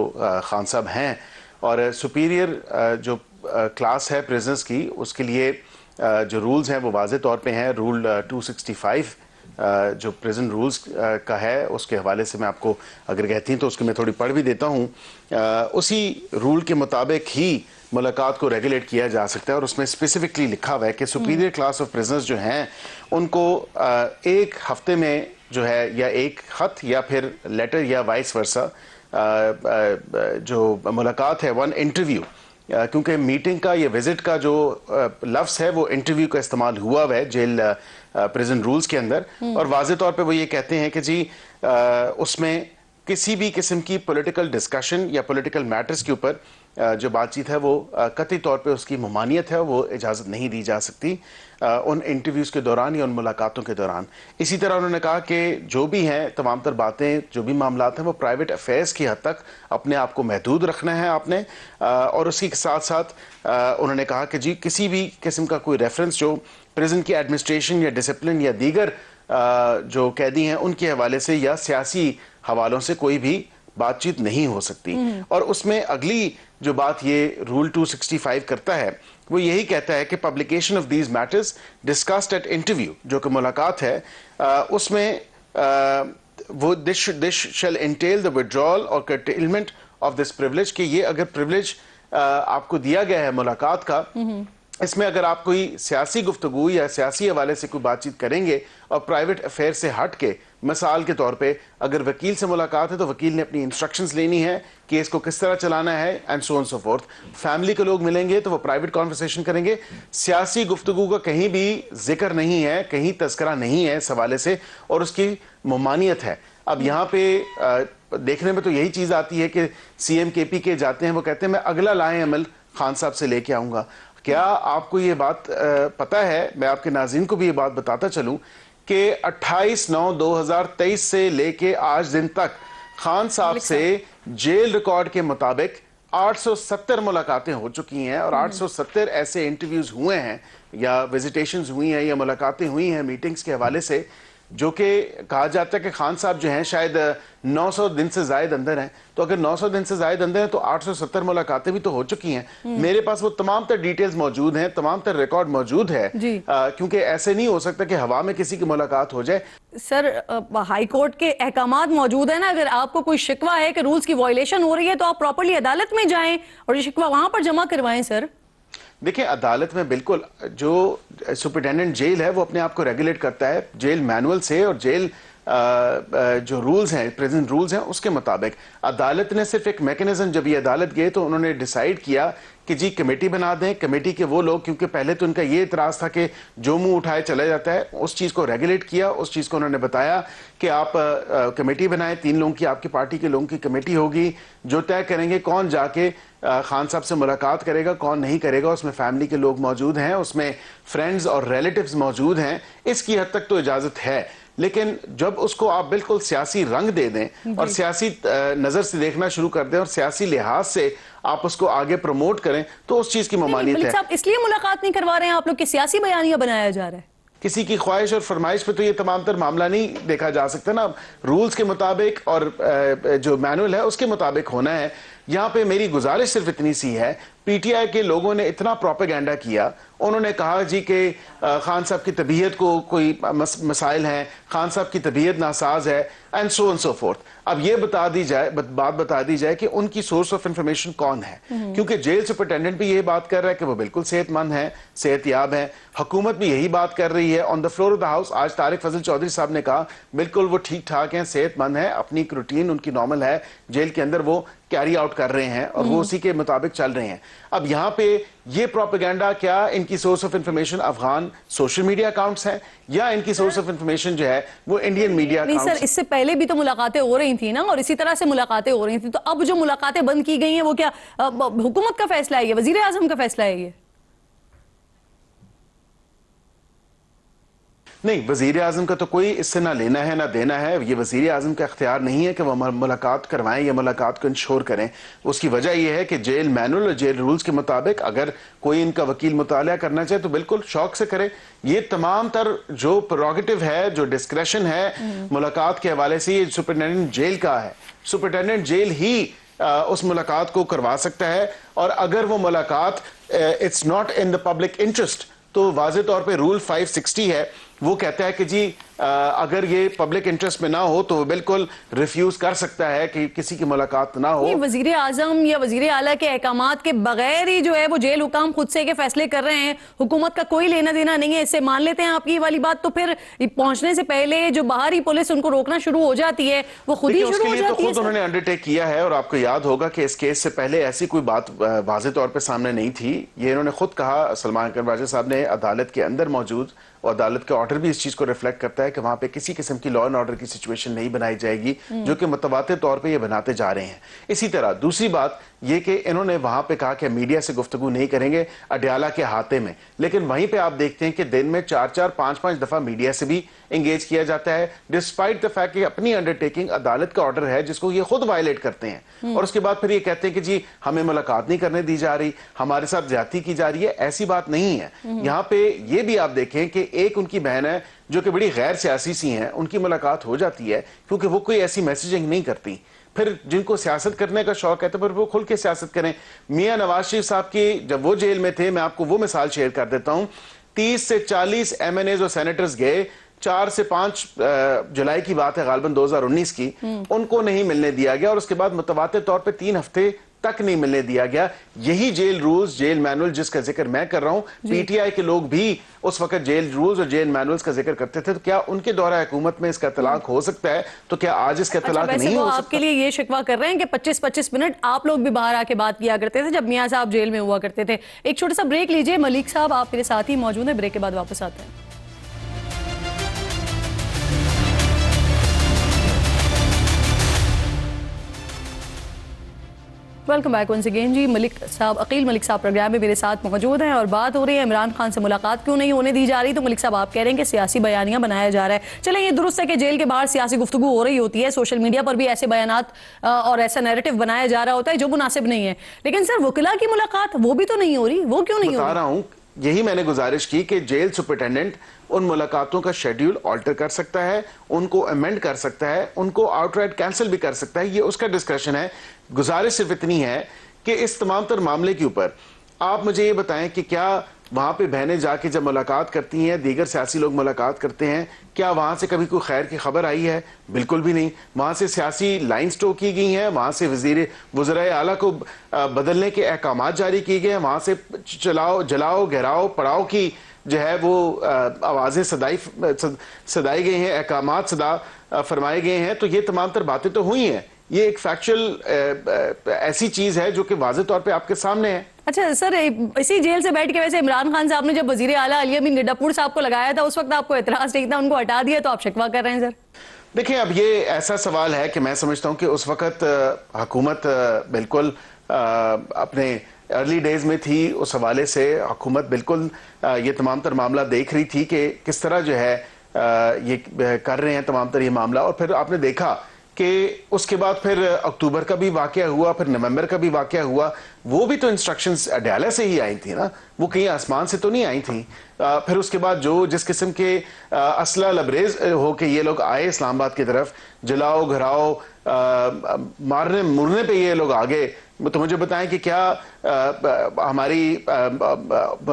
खान साहब हैं, और सुपीरियर जो क्लास है प्रिजनर्स की, उसके लिए जो रूल्स हैं वो वाज़े तौर पे हैं। रूल 265 जो प्रिजन रूल्स का है उसके हवाले से मैं आपको अगर कहती हैं तो उसको मैं थोड़ी पढ़ भी देता हूँ। उसी रूल के मुताबिक ही मुलाकात को रेगुलेट किया जा सकता है, और उसमें स्पेसिफिकली लिखा हुआ है कि सुपीरियर क्लास ऑफ प्रिजनर्स जो हैं उनको एक हफ्ते में जो है या एक खत या फिर लेटर या वाइस वर्सा जो मुलाकात है वन इंटरव्यू, क्योंकि मीटिंग का या विजिट का जो लफ्ज़ है वो इंटरव्यू का इस्तेमाल हुआ है जेल प्रिजन रूल्स के अंदर। और वाज़े तौर पे वो ये कहते हैं कि जी उसमें किसी भी किस्म की पॉलिटिकल डिस्कशन या पॉलिटिकल मैटर्स के ऊपर जो बातचीत है वो कतई तौर पे उसकी ममानियत है, वो इजाज़त नहीं दी जा सकती उन इंटरव्यूज़ के दौरान या उन मुलाकातों के दौरान। इसी तरह उन्होंने कहा कि जो भी हैं तमाम तर बातें, जो भी मामलात हैं, वो प्राइवेट अफेयर्स की हद तक अपने आप को महदूद रखना है आपने। और उसी के साथ साथ उन्होंने कहा कि जी किसी भी किस्म का कोई रेफरेंस जो प्रिजन की एडमिनिस्ट्रेशन या डिसिप्लिन या दीगर जो कैदी हैं उनके हवाले से या सियासी हवालों से कोई भी बातचीत नहीं हो सकती। और उसमें अगली जो बात ये रूल 265 करता है वो यही कहता है कि publication of these matters discussed at interview, जो कि मुलाकात है, उसमें वो this shell entail the withdrawal और कर्टेलमेंट ऑफ दिस प्रिविलेज, कि ये अगर प्रिविलेज आपको दिया गया है मुलाकात का, इसमें अगर आप कोई सियासी गुफ्तगू या सियासी हवाले से कोई बातचीत करेंगे और प्राइवेट अफेयर से हट के, मिसाल के तौर पे अगर वकील से मुलाकात है तो वकील ने अपनी इंस्ट्रक्शंस लेनी है कि इसको किस तरह चलाना है and so on so fourth. Family के लोग मिलेंगे तो वो प्राइवेट कॉन्वर्सेशन करेंगे। सियासी गुफ्तगू का कहीं भी जिक्र नहीं है, कहीं तस्करा नहीं है इस हवाले से, और उसकी ममानियत है। अब यहाँ पे देखने में तो यही चीज़ आती है कि CM KP के जाते हैं, वो कहते हैं मैं अगला लाए अमल खान साहब से लेके आऊँगा। क्या आपको ये बात पता है, मैं आपके नाज़रीन को भी ये बात बताता चलूं कि 28/9/2023 से लेके आज दिन तक खान साहब से जेल रिकॉर्ड के मुताबिक 870 मुलाकातें हो चुकी हैं और 870 ऐसे इंटरव्यूज हुए हैं या विजिटेशंस हुई हैं या मुलाकातें हुई हैं मीटिंग्स के हवाले से, जो कि कहा जाता है कि खान साहब जो हैं शायद 900 दिन से जायद अंदर हैं। तो अगर 900 दिन से जायद अंदर हैं तो 870 मुलाकातें भी तो हो चुकी हैं। मेरे पास वो तमाम तर डिटेल्स मौजूद हैं, तमाम तर रिकॉर्ड मौजूद है, क्योंकि ऐसे नहीं हो सकता कि हवा में किसी की मुलाकात हो जाए। सर, हाई कोर्ट के अहकामात मौजूद है ना, अगर आपको कोई शिकवा है कि रूल्स की वायलेशन हो रही है तो आप प्रॉपर्ली अदालत में जाएं और ये शिकवा वहां पर जमा करवाएं। सर देखिए, अदालत में बिल्कुल जो सुपरिटेंडेंट जेल है वो अपने आप को रेगुलेट करता है जेल मैनुअल से और जेल जो रूल्स हैं, प्रेजेंट रूल्स हैं, उसके मुताबिक। अदालत ने सिर्फ एक मैकेनिज्म, जब ये अदालत गए तो उन्होंने डिसाइड किया कि जी कमेटी बना दें। कमेटी के वो लोग, क्योंकि पहले तो उनका ये इतराज़ था कि जो मुंह उठाए चला जाता है, उस चीज़ को रेगुलेट किया। उस चीज़ को उन्होंने बताया कि आप कमेटी बनाएं, 3 लोगों की आपकी पार्टी के लोगों की कमेटी होगी जो तय करेंगे कौन जाके खान साहब से मुलाकात करेगा, कौन नहीं करेगा। उसमें फैमिली के लोग मौजूद हैं, उसमें फ्रेंड्स और रिलेटिव्स मौजूद हैं। इसकी हद तक तो इजाज़त है, लेकिन जब उसको आप बिल्कुल सियासी रंग दे दें और सियासी नजर से देखना शुरू कर दें और सियासी लिहाज से आप उसको आगे प्रमोट करें तो उस चीज की ममानियत है। साहब, इसलिए मुलाकात नहीं करवा रहे हैं आप लोग कि सियासी बयानिया बनाया जा रहा है? किसी की ख्वाहिश और फरमाइश पे तो ये तमाम तर मामला नहीं देखा जा सकता ना। रूल्स के मुताबिक और जो मैनुअल है उसके मुताबिक होना है। यहाँ पे मेरी गुजारिश सिर्फ इतनी सी है, PTI के लोगों ने इतना प्रोपेगेंडा किया, उन्होंने कहा जी कि खान साहब की तबीयत को कोई मसाइल हैं, खान साहब की तबीयत नासाज है and so on so fourth. अब ये बात बता दी जाए कि उनकी सोर्स ऑफ इंफॉर्मेशन कौन है, क्योंकि जेल सुपरिटेंडेंट भी यही बात कर रहा है कि वो बिल्कुल सेहतमंद है, सेहतयाब है। हुकूमत भी यही बात कर रही है on the floor of the house. आज तारिक फजल चौधरी साहब ने कहा बिल्कुल वो ठीक ठाक हैं, सेहतमंद है, अपनी एक रूटीन उनकी नॉर्मल है, जेल के अंदर वो कैरी आउट कर रहे हैं और वो उसी के मुताबिक चल रहे हैं। अब यहाँ पे ये प्रोपेगेंडा, क्या इनकी source of information Afghan social media accounts हैं या इनकी सोर्स ऑफ इंफॉर्मेशन जो है वो इंडियन मीडिया अकाउंट्स? नहीं सर, इससे पहले भी तो मुलाकातें हो रही थी ना, और इसी तरह से मुलाकातें हो रही थी। तो अब जो मुलाकातें बंद की गई हैं वो क्या हुकूमत का फैसला है, ये वजीर आजम का फैसला है? ये नहीं, वजीर आजम का तो कोई इससे ना लेना है ना देना है। ये वजीर आजम का इख्तियार नहीं है कि वह मुलाकात करवाएं या मुलाकात को इंश्योर करें। उसकी वजह यह है कि जेल मैनुअल और जेल रूल्स के मुताबिक अगर कोई इनका वकील मुताला करना चाहे तो बिल्कुल शौक से करे। ये तमाम तर जो प्रोरोगेटिव है, जो डिस्क्रेशन है मुलाकात के हवाले से, ये सुपरिटेंडेंट जेल का है। सुपरिटेंडेंट जेल ही उस मुलाकात को करवा सकता है, और अगर वो मुलाकात it's not in the public interest तो वाज़े तौर पे रूल 560 है, वो कहता है कि जी अगर ये पब्लिक इंटरेस्ट में ना हो तो वो बिल्कुल रिफ्यूज कर सकता है कि किसी की मुलाकात ना हो। वजीर आजम या वजीर आला के अहकामात के बगैर ही जो है वो जेल हुकाम खुद से के फैसले कर रहे हैं, हुकूमत का कोई लेना देना नहीं है इससे। मान लेते हैं आपकी वाली बात, तो फिर पहुंचने से पहले जो बाहरी पुलिस उनको रोकना शुरू हो जाती है, वो खुद ही शुरू हो जाती है। खुद उन्होंने अंडरटेक किया है, और आपको याद होगा कि इस केस से पहले ऐसी कोई बात वाज़े तौर पर सामने नहीं थी। ये इन्होंने खुद कहा, सलमान अकबर साहब ने, अदालत के अंदर मौजूद, और अदालत के ऑर्डर भी इस चीज को रिफ्लेक्ट करता है है कि वहां पे किसी किस्म की लॉ एंड ऑर्डर की सिचुएशन नहीं बनाई जाएगी, जो कि मुतवातिर तौर पे ये बनाते जा रहे हैं। इसी तरह दूसरी बात ये कि इन्होंने वहां पे कहा कि मीडिया से गुफ्तगू नहीं करेंगे अडयाला के हाथे में, लेकिन वहीं पे आप देखते हैं कि दिन में 4-4, 5-5 दफा मीडिया से भी एंगेज किया जाता है, डिस्पाइट द फैक्ट कि अपनी अंडरटेकिंग अदालत का ऑर्डर है जिसको ये खुद वायलेट करते हैं, और उसके बाद फिर ये कहते हैं कि जी हमें मुलाकात नहीं करने दी जा रही, हमारे साथ ज्यादती की जा रही है। ऐसी बात नहीं है। यहाँ पे ये भी आप देखें कि एक उनकी बहन है जो कि बड़ी गैर सियासी सी हैं, उनकी मुलाकात हो जाती है क्योंकि वो कोई ऐसी मैसेजिंग नहीं करती। फिर जिनको सियासत करने का शौक है तो फिर वो खुल के सियासत करें। मियां नवाज शरीफ साहब की जब वो जेल में थे, मैं आपको वो मिसाल शेयर कर देता हूं, 30 से 40 MNAs और सेनेटर्स गए, 4 से 5 जुलाई की बात है गालिबन 2019 की, उनको नहीं मिलने दिया गया और उसके बाद मुतवातिर तौर पे 3 हफ्ते तक नहीं मिलने दिया गया। यही जेल रूल्स, जेल मैनुअल जिसका जिक्र मैं कर रहा हूं, पीटीआई के लोग भी उस वक्त जेल रूल्स और जेल मैनुअल्स का जिक्र करते थे। तो क्या उनके दौरा हुकूमत में इसका तलाक हो सकता है? तो क्या आज इसका तलाक नहीं हो सकता? आपके लिए ये शिकवा कर रहे हैं कि 25-25 मिनट आप लोग भी बाहर आके बात किया करते थे जब मियां साहब जेल में हुआ करते थे। एक छोटा सा ब्रेक लीजिए। मलिक साहब आप मेरे साथ ही मौजूद है, ब्रेक के बाद वापस आते हैं। वेलकम बैक वंस अगेन जी। मलिक साहब, अकील मलिक साहब प्रोग्राम में मेरे साथ मौजूद हैं और बात हो रही है इमरान खान से मुलाकात क्यों नहीं होने दी जा रही। तो मलिक साहब आप कह रहे हैं कि सियासी बयानियां बनाया जा रहा है। चलें, ये दुरुस्त है कि जेल के बाहर सियासी गुफ्तगू हो रही होती है, सोशल मीडिया पर भी ऐसे बयानात और ऐसा नैरेटिव बनाया जा रहा होता है जो मुनासिब नहीं है, लेकिन सर वकीला की मुलाकात वो भी तो नहीं हो रही, वो क्यों नहीं हो रही? बता रहा हूं, यही मैंने गुजारिश की कि जेल सुपरिटेंडेंट उन मुलाकातों का शेड्यूल ऑल्टर कर सकता है, उनको अमेंड कर सकता है, उनको आउटराइट कैंसिल भी कर सकता है, ये उसका डिस्कशन है। गुजारिश सिर्फ इतनी है कि इस तमाम तर मामले के ऊपर आप मुझे ये बताएं कि क्या वहां पे बहनें जाके जब मुलाकात करती हैं, दीगर सियासी लोग मुलाकात करते हैं, क्या वहां से कभी कोई खैर की खबर आई है? बिल्कुल भी नहीं। वहां से सियासी लाइन स्टो की गई हैं, वहां से वज़ीर आला को बदलने के अहकाम जारी किए गए हैं, वहां से जलाओ घेराओ पड़ाओ की जो है वो आवाजें सदाई गई हैं, अहकाम सदा फरमाए गए हैं। तो ये तमाम तर बातें तो हुई हैं। ये एक फैक्चुअल ऐसी चीज है जो कि वाज़े तौर पे आपके सामने है। अच्छा सर, इसी जेल से बैठ के वैसे इमरान खान साहब ने जब वजीर आला अली अमीन गड्डापुर साहब को लगाया था, उस वक्त आपको एतराज नहीं था, उनको हटा दिया, तो आप शिकवा कर रहे हैं सर? देखिए, अब ये ऐसा सवाल है कि मैं समझता हूं कि उस वक्त हुकूमत बिल्कुल अपने अर्ली डेज में थी। उस हवाले से हुकूमत बिल्कुल ये तमाम तर मामला देख रही थी कि किस तरह जो है ये कर रहे हैं तमाम तर ये मामला। और फिर आपने देखा कि उसके बाद फिर अक्टूबर का भी वाकया हुआ, फिर नवंबर का भी वाकया हुआ। वो भी तो इंस्ट्रक्शंस अडयाला से ही आई थी ना, वो कहीं आसमान से तो नहीं आई थी। फिर उसके बाद जो जिस किस्म के असला लबरेज हो के ये लोग आए इस्लामाबाद की तरफ, जलाओ घराओ मारने मुरने पे ये लोग आ गए। तो मुझे बताएं कि क्या हमारी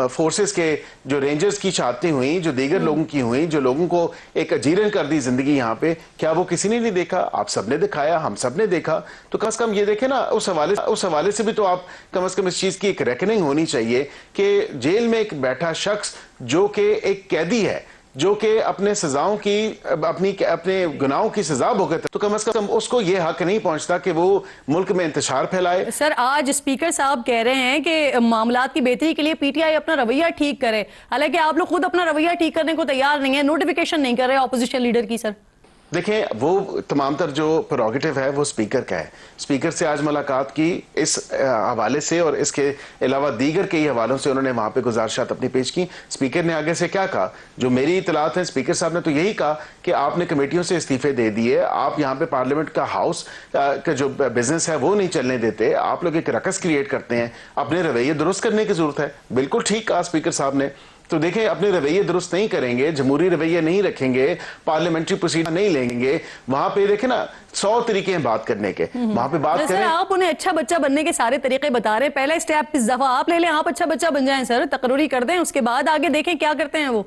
फोर्सेस के जो रेंजर्स की शहादतें हुई, जो दीगर लोगों की हुई, जो लोगों को एक अजीरन कर दी जिंदगी यहाँ पे, क्या वो किसी ने नहीं देखा? आप सबने दिखाया, हम सब ने देखा। तो कम से कम ये देखें ना, उस हवाले से भी तो आप कम से कम इस चीज की एक रेकनिंग होनी चाहिए कि जेल में एक बैठा शख्स जो कि एक कैदी है, जो कि अपने सजाओं की अपने गुनाहों की सजा भुगत, तो कम से कम उसको ये हक नहीं पहुंचता कि वो मुल्क में इंतशार फैलाए। सर, आज स्पीकर साहब कह रहे हैं कि मामलात की बेहतरी के लिए पीटीआई अपना रवैया ठीक करे, हालांकि आप लोग खुद अपना रवैया ठीक करने को तैयार नहीं है, नोटिफिकेशन नहीं कर रहे ऑपोजिशन लीडर की। सर देखें, वो तमाम तर जो प्रोगेटिव है वो स्पीकर का है। स्पीकर से आज मुलाकात की इस हवाले से और इसके अलावा दीगर कई हवालों से उन्होंने वहां पे गुजारिशात अपनी पेश की। स्पीकर ने आगे से क्या कहा? जो मेरी इतलात है, स्पीकर साहब ने तो यही कहा कि आपने कमेटियों से इस्तीफे दे दिए, आप यहाँ पे पार्लियामेंट का हाउस का जो बिजनेस है वो नहीं चलने देते, आप लोग एक रकस क्रिएट करते हैं, अपने रवैये दुरुस्त करने की जरूरत है। बिल्कुल ठीक कहा स्पीकर साहब ने। तो देखें, अपने रवैये दुरुस्त नहीं करेंगे, जमहूरी रवैये नहीं रखेंगे, पार्लियामेंट्री प्रोसीजर नहीं लेंगे, वहां पे देखें ना 100 तरीके हैं बात करने के, वहां पे बात करें। आप उन्हें अच्छा बच्चा बनने के सारे तरीके बता रहे हैं, पहला स्टेप इस दफा आप ले लें, आप अच्छा बच्चा बन जाएं सर, तकरीरी कर दें, उसके बाद आगे देखें क्या करते हैं वो।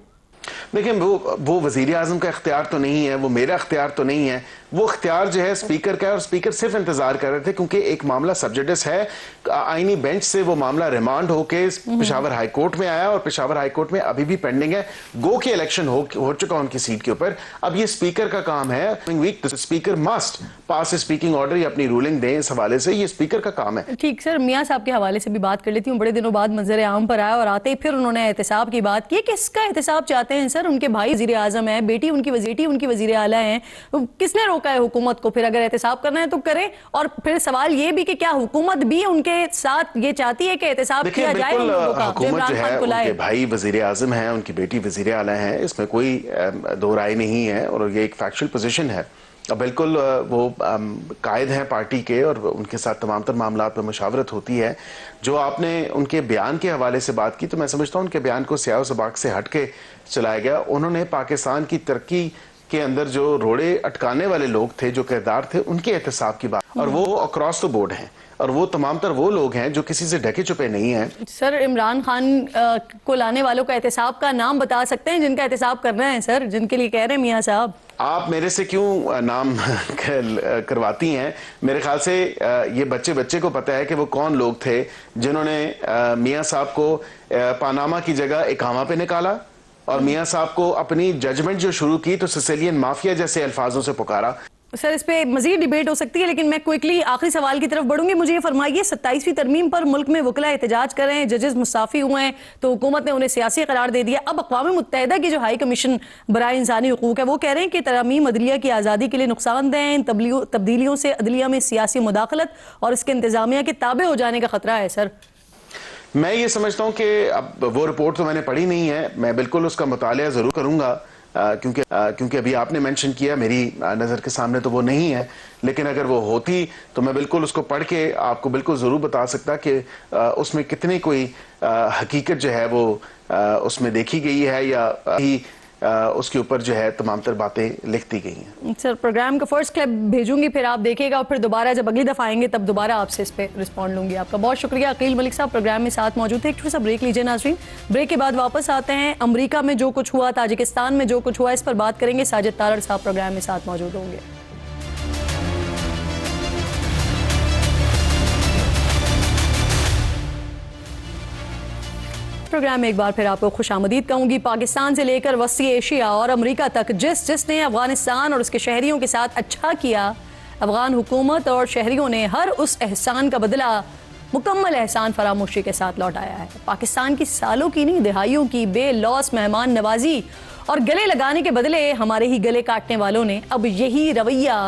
देखें, वो वजीर आजम का इख्तियार तो नहीं है, वो मेरा इख्तियार तो नहीं है। वो इख्तियार जो है स्पीकर का है, और स्पीकर सिर्फ इंतजार कर रहे थे क्योंकि एक मामला सब्जेक्टिस है। आईनी बेंच से वो मामला रिमांड होके पेशावर हाई कोर्ट में आया और पेशावर हाई कोर्ट में अभी भी पेंडिंग है। गो की इलेक्शन हो चुका उनकी सीट के ऊपर। अब ये स्पीकर का काम है, वीक स्पीकर मस्ट पास ए स्पीकिंग ऑर्डर या अपनी रूलिंग दें। इस हवाले से ये स्पीकर का काम है। ठीक सर, मियां साहब के हवाले से भी बात कर लेती हूँ। बड़े दिनों बाद मंजर आम पर आया और आते ही फिर उन्होंने एहतसाब की बात की। किसका एहतसाब चाहते हैं सर? उनके भाई वज़ीर आज़म है, बेटी उनकी वज़ीर आला है, किसने रोका है हुकूमत को? फिर अगर एहतसाब करना है तो करें। और फिर सवाल ये भी कि क्या हुकूमत भी उनके साथ ये चाहती है कि एहतसाब किया जाए उन लोगों का जो इमरान खान को लाए? उनके भाई वज़ीर आज़म है, उनकी बेटी वज़ीर आला है, इसमें कोई दो राय नहीं है और ये एक फैक्चुअल पोजीशन है। बिल्कुल वो कायद हैं पार्टी के और उनके साथ तमाम तर मामला पर मुशावरत होती है। जो आपने उनके बयान के हवाले से बात की, तो मैं समझता हूँ उनके बयान को स्याह सबाक से हट के चलाया गया। उन्होंने पाकिस्तान की तरक्की के अंदर जो रोड़े अटकाने वाले लोग थे, जो किरदार थे, उनके एहतसाब की बात, और वो अक्रॉस द बोर्ड हैं और वो तमाम तर वो लोग हैं जो किसी से ढके छुपे नहीं हैं। सर, इमरान खान को लाने वालों का एहतसाब का नाम बता सकते हैं जिनका एहतसाब करना है सर, जिनके लिए कह रहे हैं मियां साहब? आप मेरे से क्यों नाम करवाती हैं? मेरे ख्याल से ये बच्चे को पता है कि वो कौन लोग थे जिन्होंने मियां साहब को पानामा की जगह इकामा पे निकाला और मियां साहब को अपनी जजमेंट जो शुरू की तो सिसिलियन माफिया जैसे अल्फाजों से पुकारा। सर, इस पे मजीद डिबेट हो सकती है, लेकिन मैं क्विकली आखिरी सवाल की तरफ बढ़ूंगी। मुझे ये फरमाइए, 27वीं तरमीम पर मुल्क में वकला एहतजाज कर रहे हैं, जजेस मुस्ताफी हुए हैं, तो हुकूमत ने उन्हें सियासी करार दे दिया। अब अक़वाम मुत्तहिदा की जो हाई कमीशन बराए इंसानी हुकूक है वो कह रहे हैं कि तरमीम अदलिया की आज़ादी के लिए नुकसानदेह हैं। इन तब्दीलियों से अदलिया में सियासी मुदाखलत और इसके इंतजामिया के ताबे हो जाने का खतरा है। सर, मैं ये समझता हूँ कि अब वो रिपोर्ट तो मैंने पढ़ी नहीं है, मैं बिल्कुल उसका मुतालिया जरूर करूंगा, क्योंकि अभी आपने मेंशन किया, मेरी नज़र के सामने तो वो नहीं है, लेकिन अगर वो होती तो मैं बिल्कुल उसको पढ़ के आपको बिल्कुल ज़रूर बता सकता कि उसमें कितनी कोई हकीकत जो है वो उसमें देखी गई है या ही उसके ऊपर जो है तमाम तर बातें लिखती गई हैं। सर, प्रोग्राम का फर्स्ट क्लिप भेजूंगी, फिर आप देखिएगा और फिर दोबारा जब अगली दफ़ा आएंगे तब दोबारा आपसे इस पे रिस्पॉन्ड लूंगी। आपका बहुत शुक्रिया। अकील मलिक साहब प्रोग्राम में साथ मौजूद थे। एक छोटा सा ब्रेक लीजिए नाज़रीन, ब्रेक के बाद वापस आते हैं। अमरीका में जो कुछ हुआ, ताजिकिस्तान में जो कुछ हुआ, इस पर बात करेंगे। साजिद तारड़ साहब प्रोग्राम में साथ मौजूद होंगे। प्रोग्राम में एक बार फिर आपको खुशामदीद कहूंगी। पाकिस्तान से लेकर वस्ती एशिया और अमेरिका तक जिसने अफगानिस्तान और उसके शहरियों के साथ अच्छा किया, अफगान हुकूमत और शहरियों ने हर उस एहसान का बदला मुकम्मल एहसान फरामोशी के साथ लौटाया है। पाकिस्तान की सालों की नहीं, दिहाइयों की बेलौस मेहमान नवाजी और गले लगाने के बदले हमारे ही गले काटने वालों ने अब यही रवैया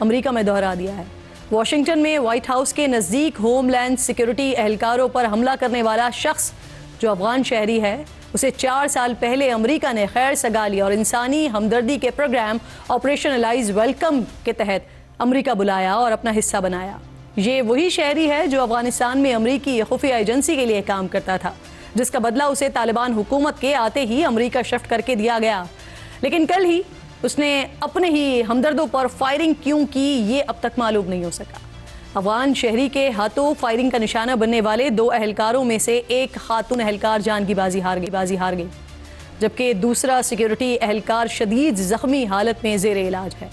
अमेरिका में दोहरा दिया है। वाशिंगटन में व्हाइट हाउस के नज़दीक होमलैंड सिक्योरिटी एहलकारों पर हमला करने वाला शख्स जो अफगान शहरी है, उसे 4 साल पहले अमेरिका ने खैर सगाली और इंसानी हमदर्दी के प्रोग्राम ऑपरेशन अलाइज वेलकम के तहत अमेरिका बुलाया और अपना हिस्सा बनाया। ये वही शहरी है जो अफगानिस्तान में अमेरिकी खुफिया एजेंसी के लिए काम करता था, जिसका बदला उसे तालिबान हुकूमत के आते ही अमेरिका शिफ्ट करके दिया गया। लेकिन कल ही उसने अपने ही हमदर्दों पर फायरिंग क्यों की, ये अब तक मालूम नहीं हो सका। अफगान शहरी के हाथों फायरिंग का निशाना बनने वाले 2 एहलकारों में से एक खातून एहलकार जान की बाजी हार गई, जबकि दूसरा सिक्योरिटी एहलकार शदीद जख्मी हालत में ज़ेर इलाज है।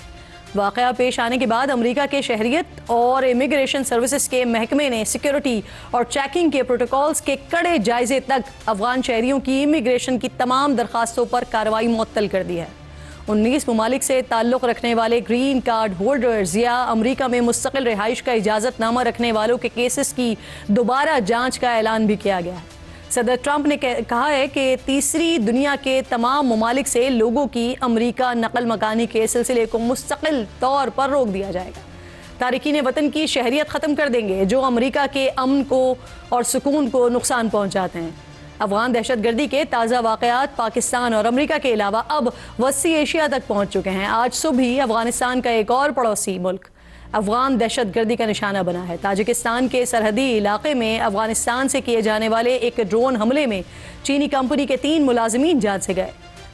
वाक़या पेश आने के बाद अमेरिका के शहरियत और इमिग्रेशन सर्विसेज के महकमे ने सिक्योरिटी और चेकिंग के प्रोटोकॉल्स के कड़े जायजे तक अफगान शहरियों की इमिग्रेशन की तमाम दरखास्तों पर कार्रवाई मुअत्तल कर दी है। 19 ममालिक से ताल्लुक़ रखने वाले ग्रीन कार्ड होल्डर्स या अमेरिका में मुस्तकिल रिहाइश का इजाज़तनामा रखने वालों के केसेस की दोबारा जांच का ऐलान भी किया गया है। सदर ट्रंप ने कहा है कि तीसरी दुनिया के तमाम ममालिक से लोगों की अमेरिका नकल मकानी के सिलसिले को मुस्तकिल तौर पर रोक दिया जाएगा। तारिकीन वतन की शहरियत ख़त्म कर देंगे जो अमेरिका के अमन को और सुकून को नुकसान पहुँचाते हैं। अफगान दहशतगर्दी के ताज़ा वाक़यात पाकिस्तान और अमेरिका के अलावा अब वस्ती एशिया तक पहुँच चुके हैं। आज सुबह अफगानिस्तान का एक और पड़ोसी मुल्क अफगान दहशतगर्दी का निशाना बना है। ताजिकिस्तान के सरहदी इलाके में अफगानिस्तान से किए जाने वाले एक ड्रोन हमले में चीनी कंपनी के 3 मुलाजिमीन जान से गए।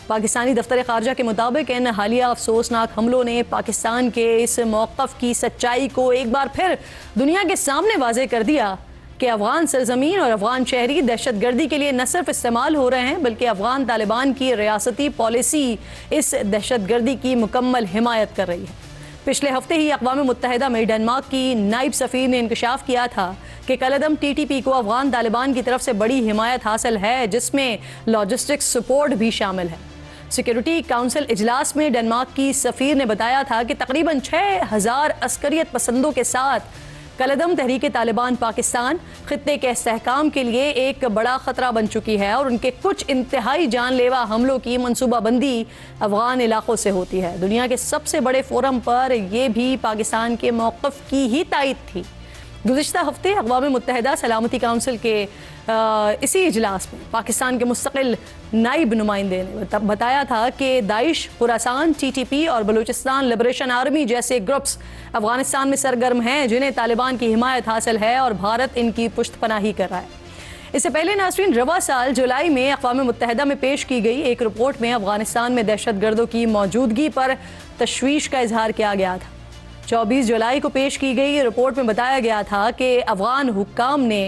पाकिस्तानी दफ्तर ख़ारजा के मुताबिक इन हालिया अफसोसनाक हमलों ने पाकिस्तान के इस मौक़िफ़ की सच्चाई को एक बार फिर दुनिया के सामने वाज़े कर दिया कि अफगान सरजमीन और अफगान शहरी दहशतगर्दी के लिए न सिर्फ इस्तेमाल हो रहे हैं, बल्कि अफगान तालिबान की रियासती पॉलिसी इस दहशतगर्दी की मुकम्मल हिमायत कर रही है। पिछले हफ्ते ही अक़वाम मुत्तहिदा में डेनमार्क की नायब सफ़ीर ने इंकशाफ किया था कि कलअदम TTP को अफगान तालिबान की तरफ से बड़ी हिमायत हासिल है, जिसमें लॉजिस्टिक्स सपोर्ट भी शामिल है। सिक्योरिटी काउंसिल इजलास में डेनमार्क की सफ़ीर ने बताया था कि तकरीबन 6000 अस्करियत पसंदों के साथ कलअदम तहरीक तालिबान पाकिस्तान खित्ते के इस्तेहकाम के लिए एक बड़ा ख़तरा बन चुकी है और उनके कुछ इंतहाई जानलेवा हमलों की मनसूबाबंदी अफगान इलाकों से होती है। दुनिया के सबसे बड़े फोरम पर यह भी पाकिस्तान के मौक़िफ़ की ही तायद थी। गुज़िश्ता हफ्ते अक़वाम मुत्तहिदा सलामती काउंसिल के इसी इजलास में पाकिस्तान के मुस्तकिल नायब नुमाइंदे ने बताया था कि दाइश, खुरासान, TTP और बलूचिस्तान लिबरेशन आर्मी जैसे ग्रुप्स अफगानिस्तान में सरगर्म हैं, जिन्हें तालिबान की हिमायत हासिल है और भारत इनकी पुश्तपनाही कर रहा है। इससे पहले नाज़रीन, रवा साल जुलाई में अक़वाम मुत्तहिदा में पेश की गई एक रिपोर्ट में अफगानिस्तान में दहशतगर्दों की मौजूदगी पर तशवीश का इजहार किया गया था। 24 जुलाई को पेश की गई रिपोर्ट में बताया गया था कि अफगान हुक्काम ने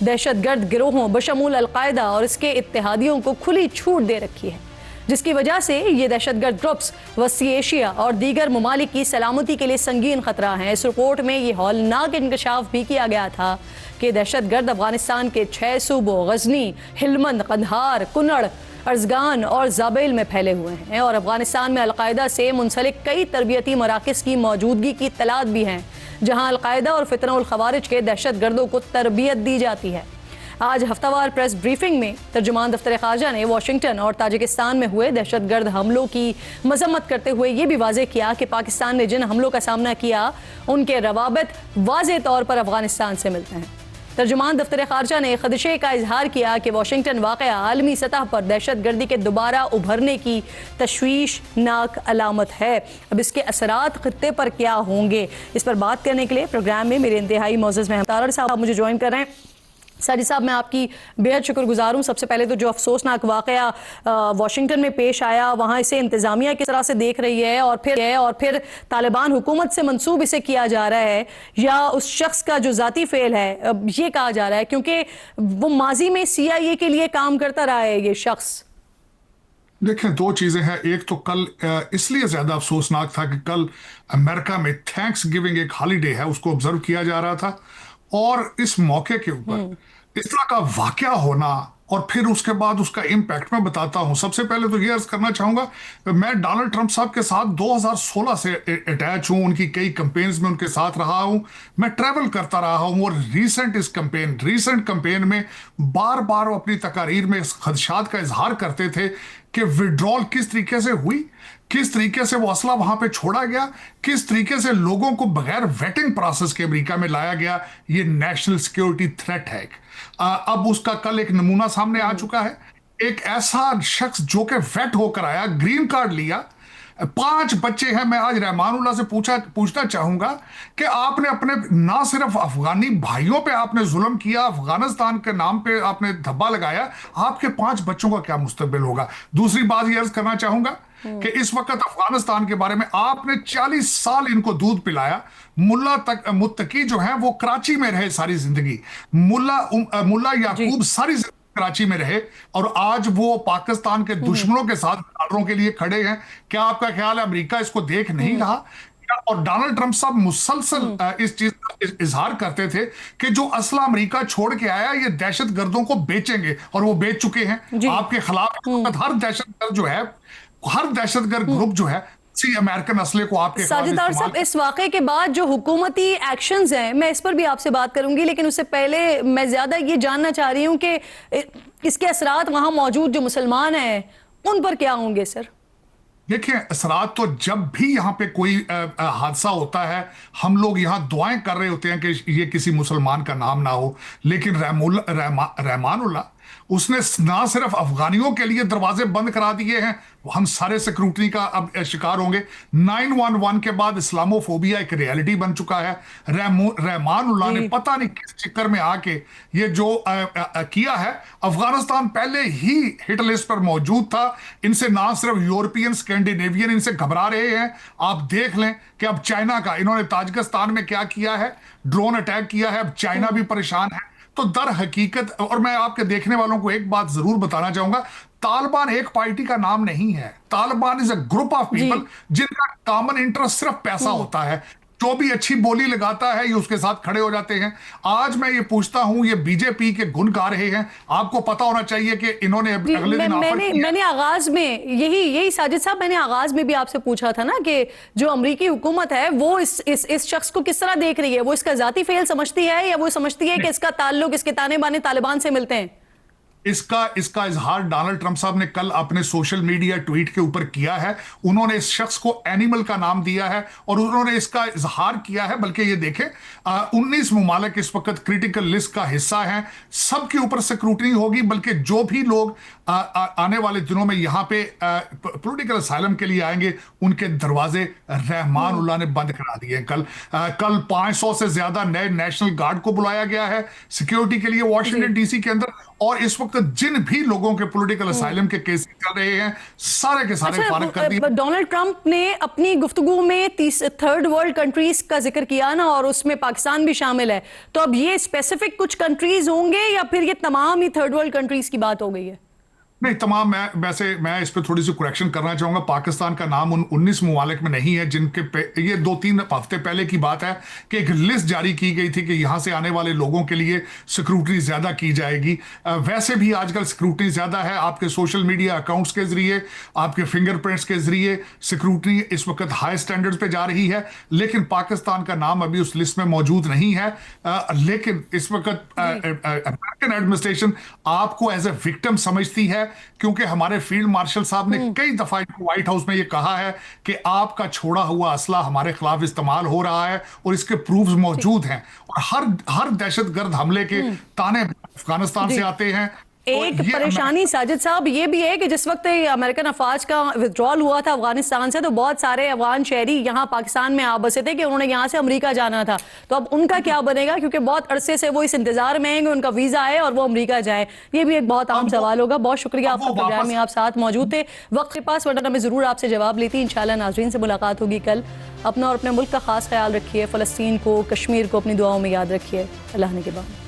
दहशतगर्द गिरोहों बशमूल अलकायदा और इसके इत्तेहादियों को खुली छूट दे रखी है, जिसकी वजह से ये दहशतगर्द ग्रुप्स वसी एशिया और दीगर ममालिक की सलामती के लिए संगीन खतरा हैं। इस रिपोर्ट में ये हौलनाक इंकशाफ भी किया गया था कि दहशतगर्द अफगानिस्तान के 6 सूबों गजनी, हिलमंद, कंधार, कुनड़, अर्जगान और जाबेल में फैले हुए हैं और अफगानिस्तान में अलकायदा से मुंसलिक कई तरबियती मराकज़ की मौजूदगी की इत्तलात भी हैं, जहां अलकायदा और फितनउल खवारिज के दहशतगर्दों को तरबियत दी जाती है। आज हफ्तावार प्रेस ब्रीफिंग में तर्जुमान दफ्तर ख़ारजा ने वाशिंगटन और ताजिकिस्तान में हुए दहशतगर्द हमलों की मजम्मत करते हुए ये भी वाज़ेह किया कि पाकिस्तान ने जिन हमलों का सामना किया उनके रवाबित वाज़ेह तौर पर अफगानिस्तान से मिलते हैं। तर्जुमान दफ्तर ख़ारजा ने खदशे का इजहार किया कि वाशिंगटन वाक़या आलमी सतह पर दहशतगर्दी के दोबारा उभरने की तशवीशनाक अलामत है। अब इसके असरात खित्ते पर क्या होंगे, इस पर बात करने के लिए प्रोग्राम में मेरे इंतहाई मोअज़्ज़ज़ मेहमान तारड़ साहब मुझे ज्वाइन कर रहे हैं। साजिद साहब, मैं आपकी बेहद शुक्रगुजार हूँ। सबसे पहले तो जो अफसोसनाक वाक़या वाशिंगटन में पेश आया, वहाँ इसे इंतज़ामिया किस तरह से देख रही है और फिर तालिबान हुकूमत से मंसूब इसे किया जा रहा है या उस शख्स का जो ज़ाती फ़ेल है ये कहा जा रहा है, क्योंकि वो माजी में CIA के लिए काम करता रहा है ये शख्स। देखें, दो चीज़ें हैं। एक तो कल इसलिए ज़्यादा अफसोसनाक था कि कल अमेरिका में थैंक्स गिविंग एक हॉलीडे है, उसको ऑब्जर्व किया जा रहा था और इस मौके के ऊपर इस तरह का वाकया होना और फिर उसके बाद उसका इम्पैक्ट मैं बताता हूं। सबसे पहले तो ये अर्ज करना चाहूंगा, मैं डोनाल्ड ट्रंप साहब के साथ 2016 से अटैच हूं, उनकी कई कैंपेन्स में उनके साथ रहा हूं, मैं ट्रैवल करता रहा हूं और रीसेंट कैंपेन में बार बार अपनी तकारीर में इस खदशात का इजहार करते थे कि विड्रॉल किस तरीके से हुई, किस तरीके से वो असला वहां पे छोड़ा गया, किस तरीके से लोगों को बगैर वेटिंग प्रोसेस के अमेरिका में लाया गया। ये नेशनल सिक्योरिटी थ्रेट है। अब उसका कल एक नमूना सामने आ चुका है। एक ऐसा शख्स जो कि वेट होकर आया, ग्रीन कार्ड लिया, 5 बच्चे हैं। मैं आज रहमानुल्लाह से पूछना चाहूंगा कि आपने अपने ना सिर्फ अफगानी भाइयों पे आपने जुल्म किया, अफगानिस्तान के नाम पे आपने धब्बा लगाया, आपके 5 बच्चों का क्या मुस्तकबिल होगा। दूसरी बात ये अर्ज करना चाहूंगा कि इस वक्त अफगानिस्तान के बारे में आपने 40 साल इनको दूध पिलाया। मुत्तकी जो है वो कराची में रहे सारी जिंदगी, मुल्ला याकूब सारी जिंदगी कराची में रहे और आज वो पाकिस्तान के दुश्मनों के साथ डॉलरों के लिए खड़े हैं। क्या आपका ख्याल है अमेरिका इसको देख नहीं रहा? और डोनाल्ड ट्रंप साहब मुसलसल इस चीज का इजहार करते थे कि जो असला अमेरिका छोड़ के आया ये दहशत गर्दों को बेचेंगे और वो बेच चुके हैं। आपके खिलाफ हर दहशतगर्द जो है, हर दहशतगर्द ग्रुप जो है अमेरिकन असले को आपके साजिद साहब, इस वाक़े के बाद जो हुकूमती एक्शंस हैं, मैं इस पर भी आपसे बात करूंगी, लेकिन उससे पहले मैं ज्यादा ये जानना चाह रही हूं कि इसके असरात वहां मौजूद जो मुसलमान हैं उन पर क्या होंगे सर? देखिए, असरात तो जब भी यहाँ पे कोई हादसा होता है हम लोग यहाँ दुआएं कर रहे होते हैं कि ये किसी मुसलमान का नाम ना हो, लेकिन रहमानुल्लाह उसने ना सिर्फ अफगानियों के लिए दरवाजे बंद करा दिए हैं, हम सारे सिक्योरिटी का अब शिकार होंगे। 911 के बाद इस्लामोफोबिया एक रियलिटी बन चुका है। रहमानुल्लाह ने पता नहीं किस चक्कर में आके ये जो किया है। अफगानिस्तान पहले ही हिट लिस्ट पर मौजूद था। इनसे ना सिर्फ यूरोपियन, स्कैंडिनेवियन इनसे घबरा रहे हैं। आप देख लें कि अब चाइना का इन्होंने ताजिकिस्तान में क्या किया है, ड्रोन अटैक किया है, अब चाइना भी परेशान है। तो दर हकीकत, और मैं आपके देखने वालों को एक बात जरूर बताना चाहूंगा, तालिबान एक पार्टी का नाम नहीं है, Taliban is a group of people जिनका कॉमन इंटरेस्ट सिर्फ पैसा होता है। जो भी अच्छी बोली लगाता है ये उसके साथ खड़े हो जाते हैं। आज मैं ये पूछता हूं, ये बीजेपी के गुण गा रहे हैं, आपको पता होना चाहिए कि इन्होंने अगले दिन मैंने आगाज में यही साजिद साहब, मैंने आगाज में भी आपसे पूछा था ना कि जो अमरीकी हुकूमत है वो इस शख्स को किस तरह देख रही है, वो इसका जाती फेल समझती है या वो समझती है कि इसका ताल्लुक, इसके ताने बाने तालिबान से मिलते हैं? इसका इजहार डोनाल्ड ट्रंप साहब ने कल अपने सोशल मीडिया ट्वीट के ऊपर किया है। उन्होंने इस शख्स को एनिमल का नाम दिया है और उन्होंने इसका इजहार किया है। बल्कि ये देखें 19 मुमालिक इस वक्त क्रिटिकल लिस्ट का हिस्सा हैं, सबके ऊपर स्क्रूटनी होगी। बल्कि जो भी लोग आने वाले दिनों में यहाँ पे पॉलिटिकल असाइलम के लिए आएंगे उनके दरवाजे रहमानुल्लाह ने बंद करा दिए। कल 500 से ज्यादा नए नेशनल गार्ड को बुलाया गया है सिक्योरिटी के लिए वाशिंगटन डीसी के अंदर। और इस वक्त जिन भी लोगों के पॉलिटिकल असाइलम के केस चल रहे हैं सारे के सारे फारिग कर दिए। डोनाल्ड ट्रंप ने अपनी गुफ्तगू में 3rd वर्ल्ड कंट्रीज का जिक्र किया ना, और उसमें पाकिस्तान भी शामिल है। तो अब ये स्पेसिफिक कुछ कंट्रीज होंगे या फिर ये तमाम ही 3rd वर्ल्ड कंट्रीज की बात हो गई है? नहीं, तमाम। मैं इस पे थोड़ी सी करेक्शन करना चाहूंगा। पाकिस्तान का नाम उन 19 ममालिक में नहीं है जिनके ये 2-3 हफ्ते पहले की बात है कि एक लिस्ट जारी की गई थी कि यहां से आने वाले लोगों के लिए सिक्योरिटी ज्यादा की जाएगी। वैसे भी आजकल सिक्योरिटी ज्यादा है, आपके सोशल मीडिया अकाउंट्स के जरिए, आपके फिंगरप्रिंट्स के जरिए सिक्योरिटी इस वक्त हाई स्टैंडर्ड्स पे जा रही है। लेकिन पाकिस्तान का नाम अभी उस लिस्ट में मौजूद नहीं है। लेकिन इस वक्त अमेरिकन एडमिनिस्ट्रेशन आपको एज ए विक्टिम समझती है, क्योंकि हमारे फील्ड मार्शल साहब ने कई दफा व्हाइट हाउस में यह कहा है कि आपका छोड़ा हुआ असला हमारे खिलाफ इस्तेमाल हो रहा है और इसके प्रूफ्स मौजूद हैं। और हर दहशतगर्द हमले के ताने अफगानिस्तान से आते हैं। एक परेशानी साजिद साहब ये भी है कि जिस वक्त अमेरिकन अफवाज का विड्रॉल हुआ था अफगानिस्तान से, तो बहुत सारे अफगान शहरी यहाँ पाकिस्तान में आ बसे थे कि उन्होंने यहाँ से अमेरिका जाना था। तो अब उनका क्या बनेगा, क्योंकि बहुत अरसे से वो इस इंतजार में हैं कि उनका वीजा आए और वो अमेरिका जाए। ये भी एक बहुत आम सवाल होगा। बहुत शुक्रिया आपका, प्रोग्राम में आप साथ मौजूद थे वक्त के पास, वरना मैं जरूर आपसे जवाब लेती। इंशाल्लाह नाजरीन से मुलाकात होगी कल। अपना और अपने मुल्क का खास ख्याल रखिए। फ़लस्तीन को, कश्मीर को अपनी दुआओं में याद रखिए। अल्लाह ने के बाद।